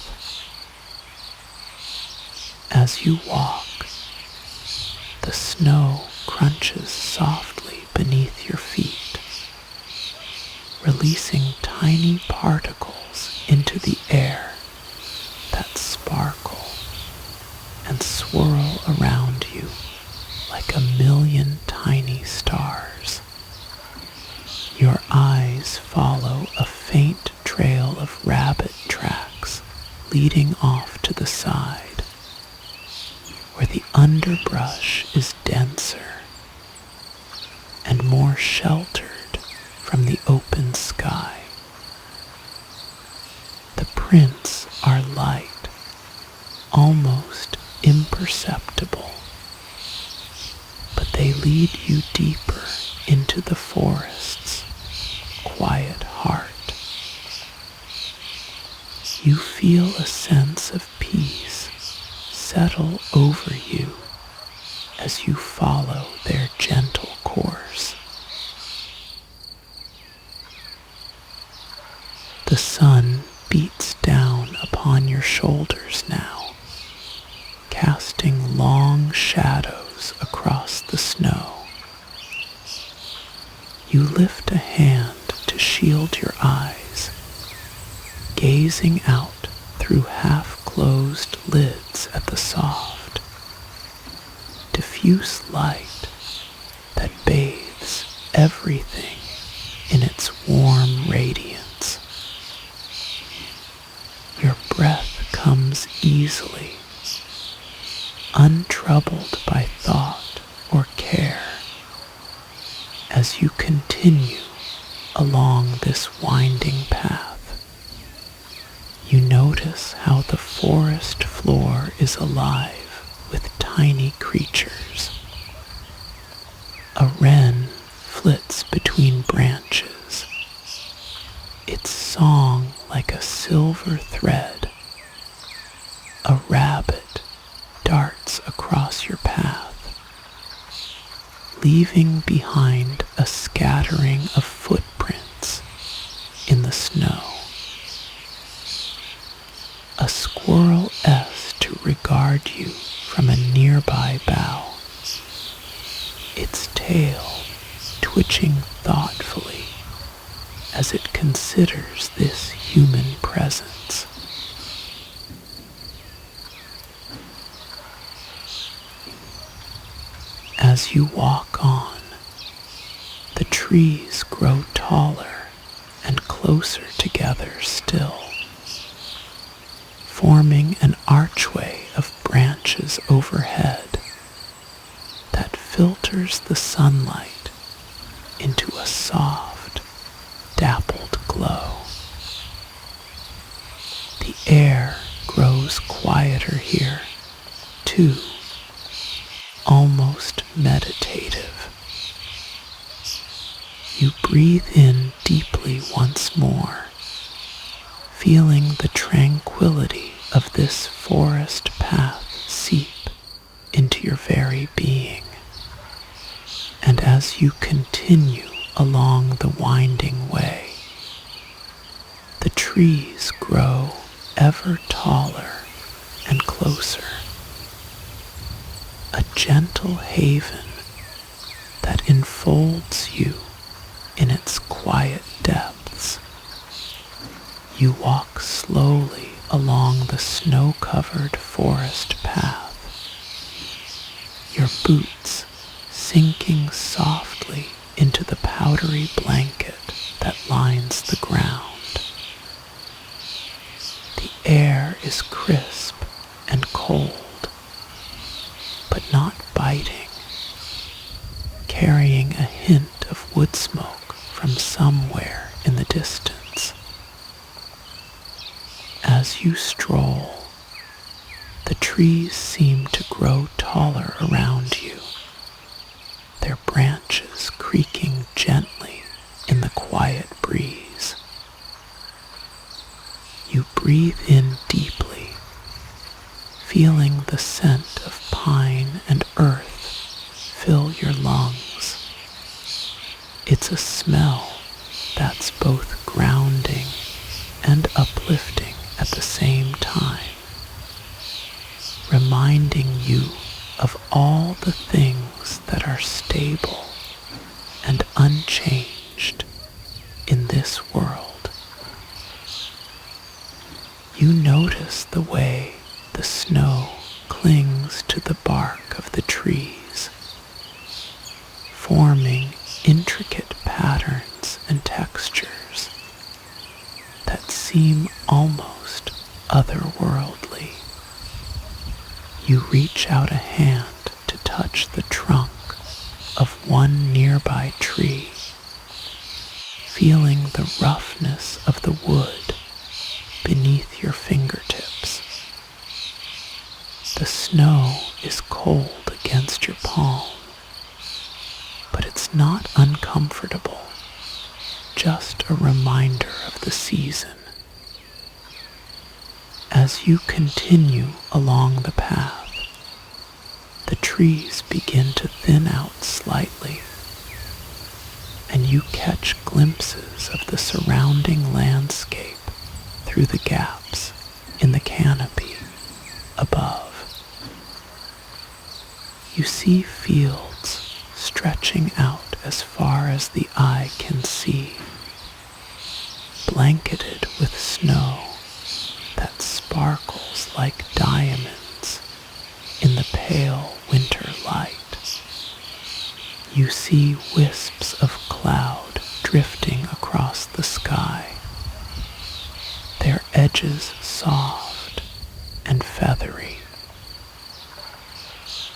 As you walk, the snow crunches softly beneath your feet, releasing tiny particles into the air that sparkle and swirl around you like a million tiny stars. Your eyes follow a faint trail of rabbit tracks leading off to the side, where the underbrush is denser and more sheltered from the open sky. The prints are light, almost imperceptible, but they lead you deeper into the forest's quiet heart. You feel a sense of peace settle over you as you follow their gentle course. The sun beats down upon your shoulders now, casting long shadows across the snow. You lift a hand to shield your eyes, gazing out through half-closed lids at the soft, diffuse light that bathes everything in its warm radiance. Your breath comes easily, untroubled by thought or care, as you continue along this winding path. You notice how the forest floor is alive with tiny creatures. A wren flits between branches, its song like a silver thread. A rabbit darts across your path, leaving behind a scattering of footprints in the snow. A squirrel esques to regard you from a nearby bough, its tail twitching thoughtfully as it considers this human presence. As you walk on, the trees grow taller and closer together still, forming an archway of branches overhead that filters the sunlight into a soft, dappled glow. The air grows quieter here, too, almost meditative. You breathe in deeply once more, feeling the tranquility of this forest path seep into your very being. And as you continue along the winding way, the trees grow ever taller and closer. A gentle haven that enfolds you in its quiet depths. You walk slowly along the snow-covered forest path, your boots sinking softly into the powdery blanket that lines the ground. The air is crisp and cold, but not biting, carrying a hint of wood smoke from somewhere in the distance. As you stroll, the trees seem to grow taller around you, their branches creaking gently in the quiet breeze. You breathe in deeply, feeling the scent of pine and earth fill your lungs. It's a smell that's both grounding and uplifting at the same time, reminding you of all the things that are stable and unchanged in this world. You notice the way the snow clings to the bark of the trees, forming intricate patterns and textures that seem almost otherworldly. You reach out a hand to touch the trunk of one nearby tree, feeling the roughness of the wood beneath your fingertips. The snow is cold against your palm, but it's not uncomfortable, just a reminder of the season. As you continue along the path, the trees begin to thin out slightly, and you catch glimpses of the surrounding landscape through the gaps in the canopy above. You see fields stretching out as far as the eye can see, blanketed with snow that sparkles like diamonds in the pale winter light. You see wisps of cloud drifting across the sky, their edges soft and feathery.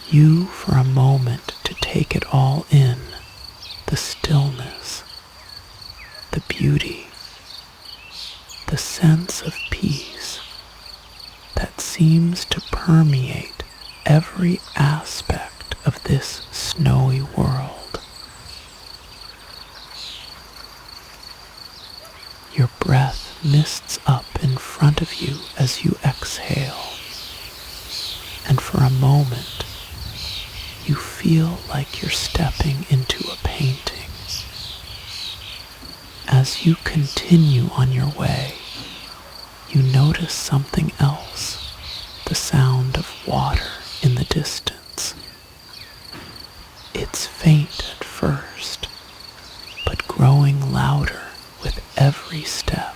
You for a moment to take it all in, the stillness, the beauty, the sense of peace that seems to permeate every aspect of this snowy world. Your breath mists up in front of you as you exhale, and for a moment you feel like you're stepping into a painting. As you continue on your way, you notice something else, the sound of water in the distance. It's faint at first, but growing louder with every step.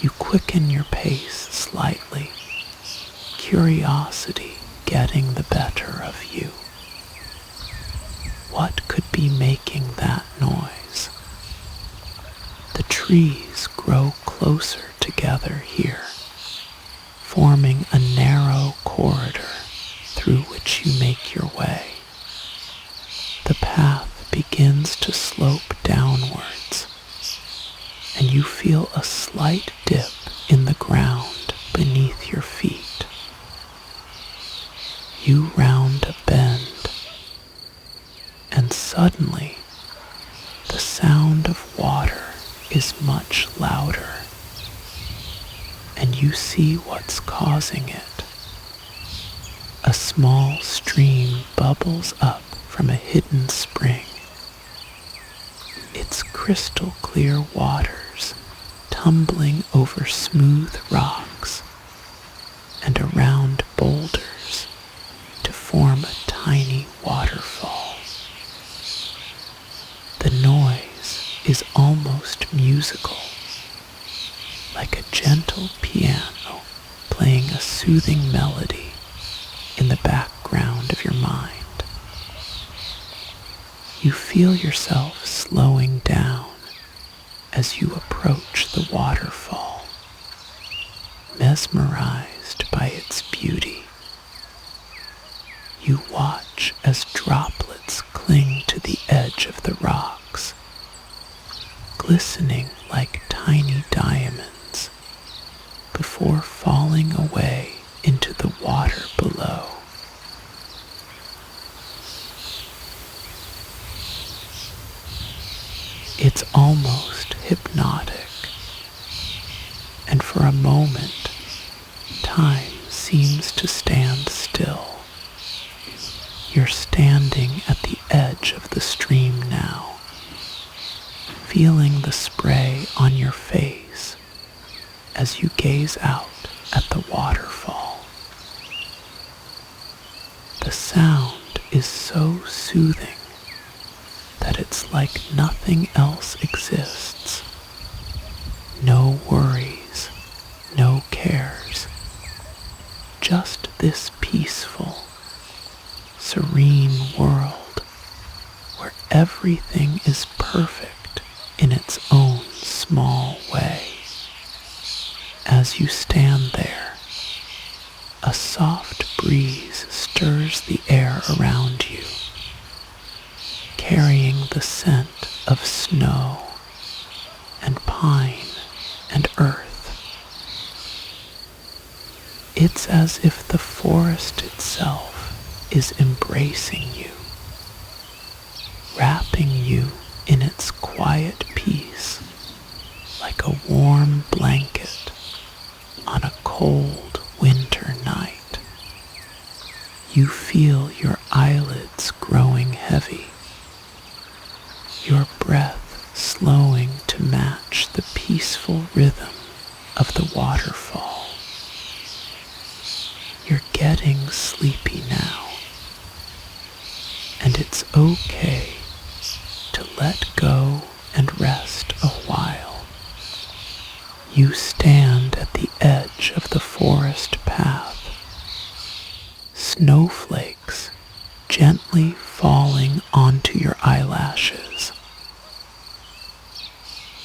You quicken your pace slightly, curiosity getting the better of you. What could be making that noise? The trees grow closer together here, forming a narrow corridor through which you make your way. The path begins to slope downwards, and you feel a slight dip in the ground beneath your feet. You round a bend, and suddenly the sound of water is much louder, and you see what's causing it. A small stream bubbles up from a hidden spring, its crystal clear waters tumbling over smooth rocks and around boulders to form a tiny waterfall. The noise is almost musical, like a gentle piano playing a soothing melody in the background of your mind. You feel yourself slowing down as you approach the waterfall, mesmerized by its beauty. You watch as droplets cling to the edge of the rocks, glistening like tiny diamonds, before falling away into the water below. It's almost hypnotic, and for a moment, time seems to stand still. You're standing at the edge of the stream now, feeling the spray on your face as you gaze out at the waterfall. The sound is so soothing that it's like nothing else exists. No worries, no cares, just this peaceful, serene world where everything is perfect in its own small way. As you stand there, a soft breeze stirs the air around you, carrying the scent of snow and pine and earth. It's as if the forest itself is embracing you, wrapping you in its quiet peace like a warm blanket on a cold winter night. You feel your eyelids growing heavy, your breath slowing to match the peaceful rhythm of the waterfall. You're getting sleepy now, and it's okay to let go and rest a while. You stand at the edge of the forest path, snowflakes gently falling onto your eyelashes.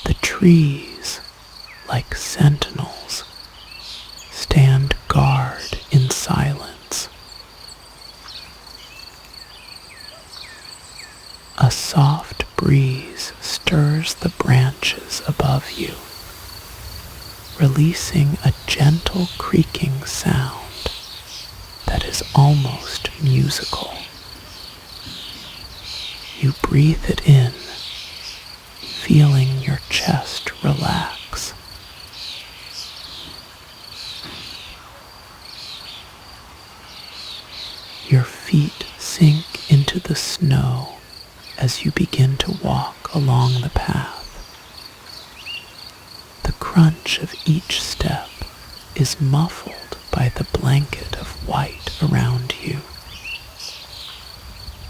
The trees, like sentinels, stand guard in silence. A soft breeze stirs the branches above you, releasing a gentle creaking sound that is almost musical. You breathe it in, feeling your chest relax. Your feet sink into the snow as you begin to walk along the path. The crunch of each step is muffled by the blanket of white around you.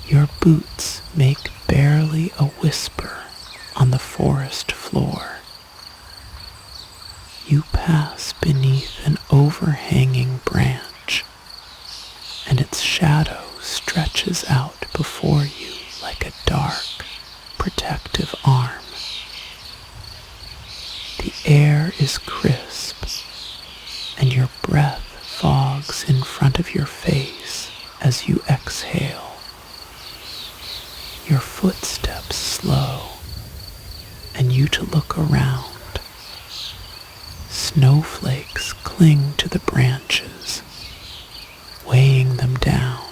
Your boots make barely a whisper on the forest floor. You pass beneath an overhanging branch, and its shadow stretches out before you like a dark, protective arm. The air is crisp, and your breath fogs in front of your face as you exhale. Your footsteps slow, and you to look around. Snowflakes cling to the branches, weighing them down,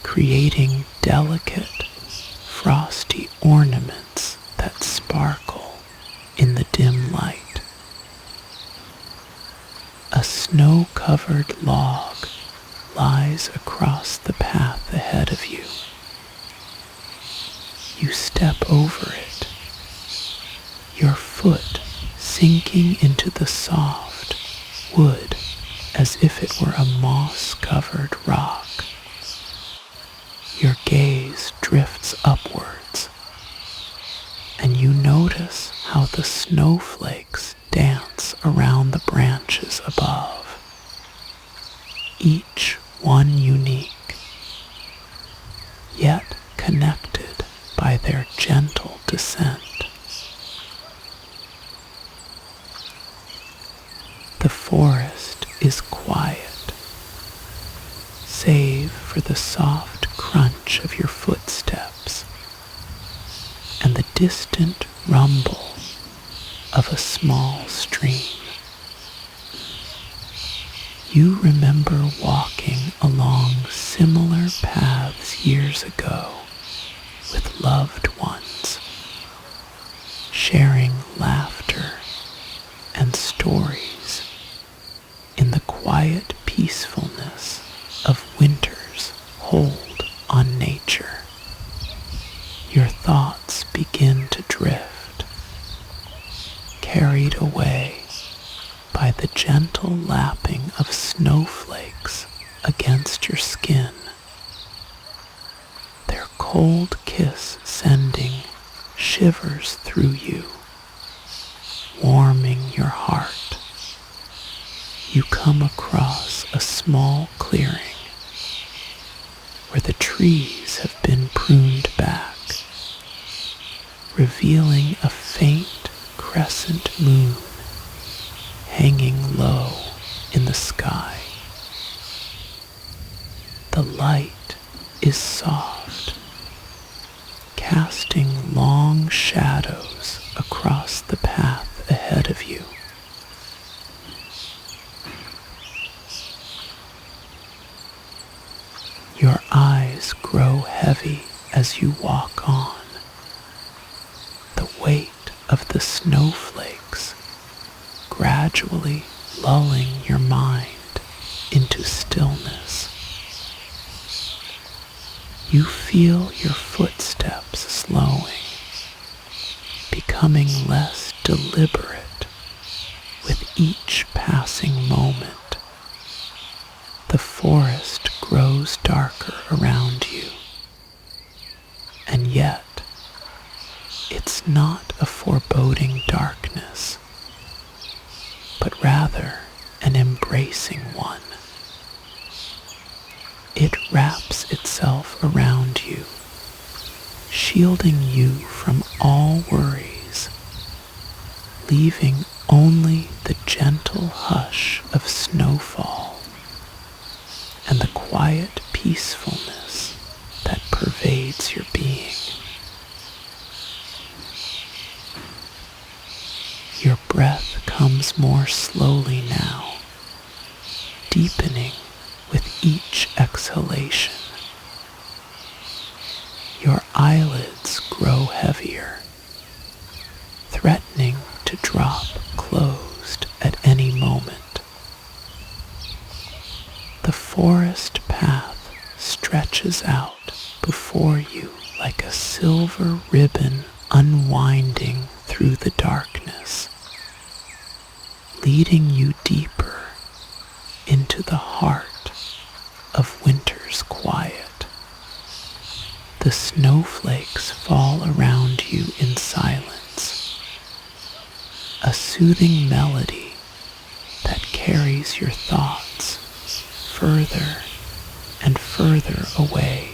creating delicate, frosty ornaments that sparkle in the dim light. A snow-covered log lies across the path ahead of you. You step over it, your foot sinking into the soft wood as if it were a moss-covered rock. Your gaze drifts upwards, and you notice how the snowflakes dance around the branches above, each one unique, yet connected by their gentle descent. The forest is quiet, save for the soft crunch of your footsteps and the distant rumble of a small stream. You remember walking along similar paths years ago with loved ones, sharing laughter and stories in the quiet peacefulness of winter's hold on nature. Your thoughts begin to drift, carried away by the gentle lapping of snowflakes against your skin, their cold kiss sending shivers through you, warming your heart. You come across a small clearing where the trees have been pruned back, revealing a faint crescent moon hanging low in the sky. The light is soft, casting long shadows across the path ahead of you. Your eyes grow heavy as you walk on. The weight of the snowflakes gradually lulling your mind into stillness. You feel your footsteps slowing, becoming less deliberate with each passing moment. The forest grows darker around you, and yet it's not a foreboding darkness, but rather an embracing one. It wraps itself around you, shielding you from all worries, leaving only the gentle hush of snowfall and the quiet peacefulness that pervades your being. Your breath comes more slowly now, deepening with each exhalation. Your eyelids grow heavier, threatening to drop closed at any moment. The forest path stretches out before you like a silver ribbon unwinding through the darkness, leading you deeper into the heart of winter's quiet. The snowflakes fall around you in silence, a soothing melody that carries your thoughts further and further away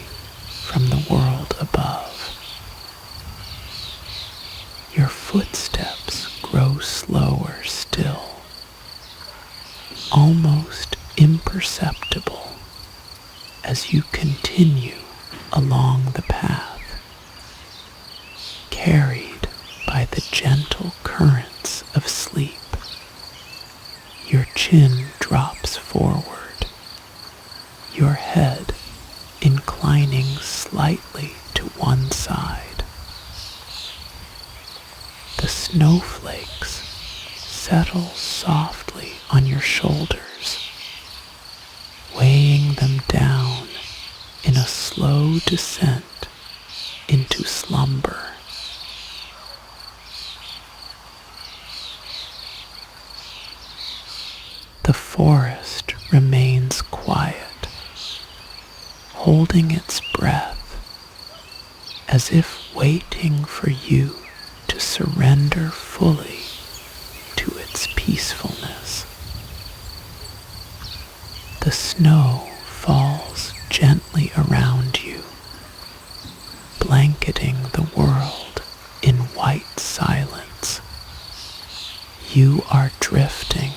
from the world above. Your footsteps grow slower still, almost imperceptible as you continue along the path, carried by the gentle currents of sleep. Your chin drops forward, your head inclining slightly to one side. The snowflakes settle softly on your shoulders, weighing them down in a slow descent into slumber. The forest remains quiet, holding its breath as if waiting for you to surrender fully to its peacefulness. The snow falls gently around you, blanketing the world in white silence. You are drifting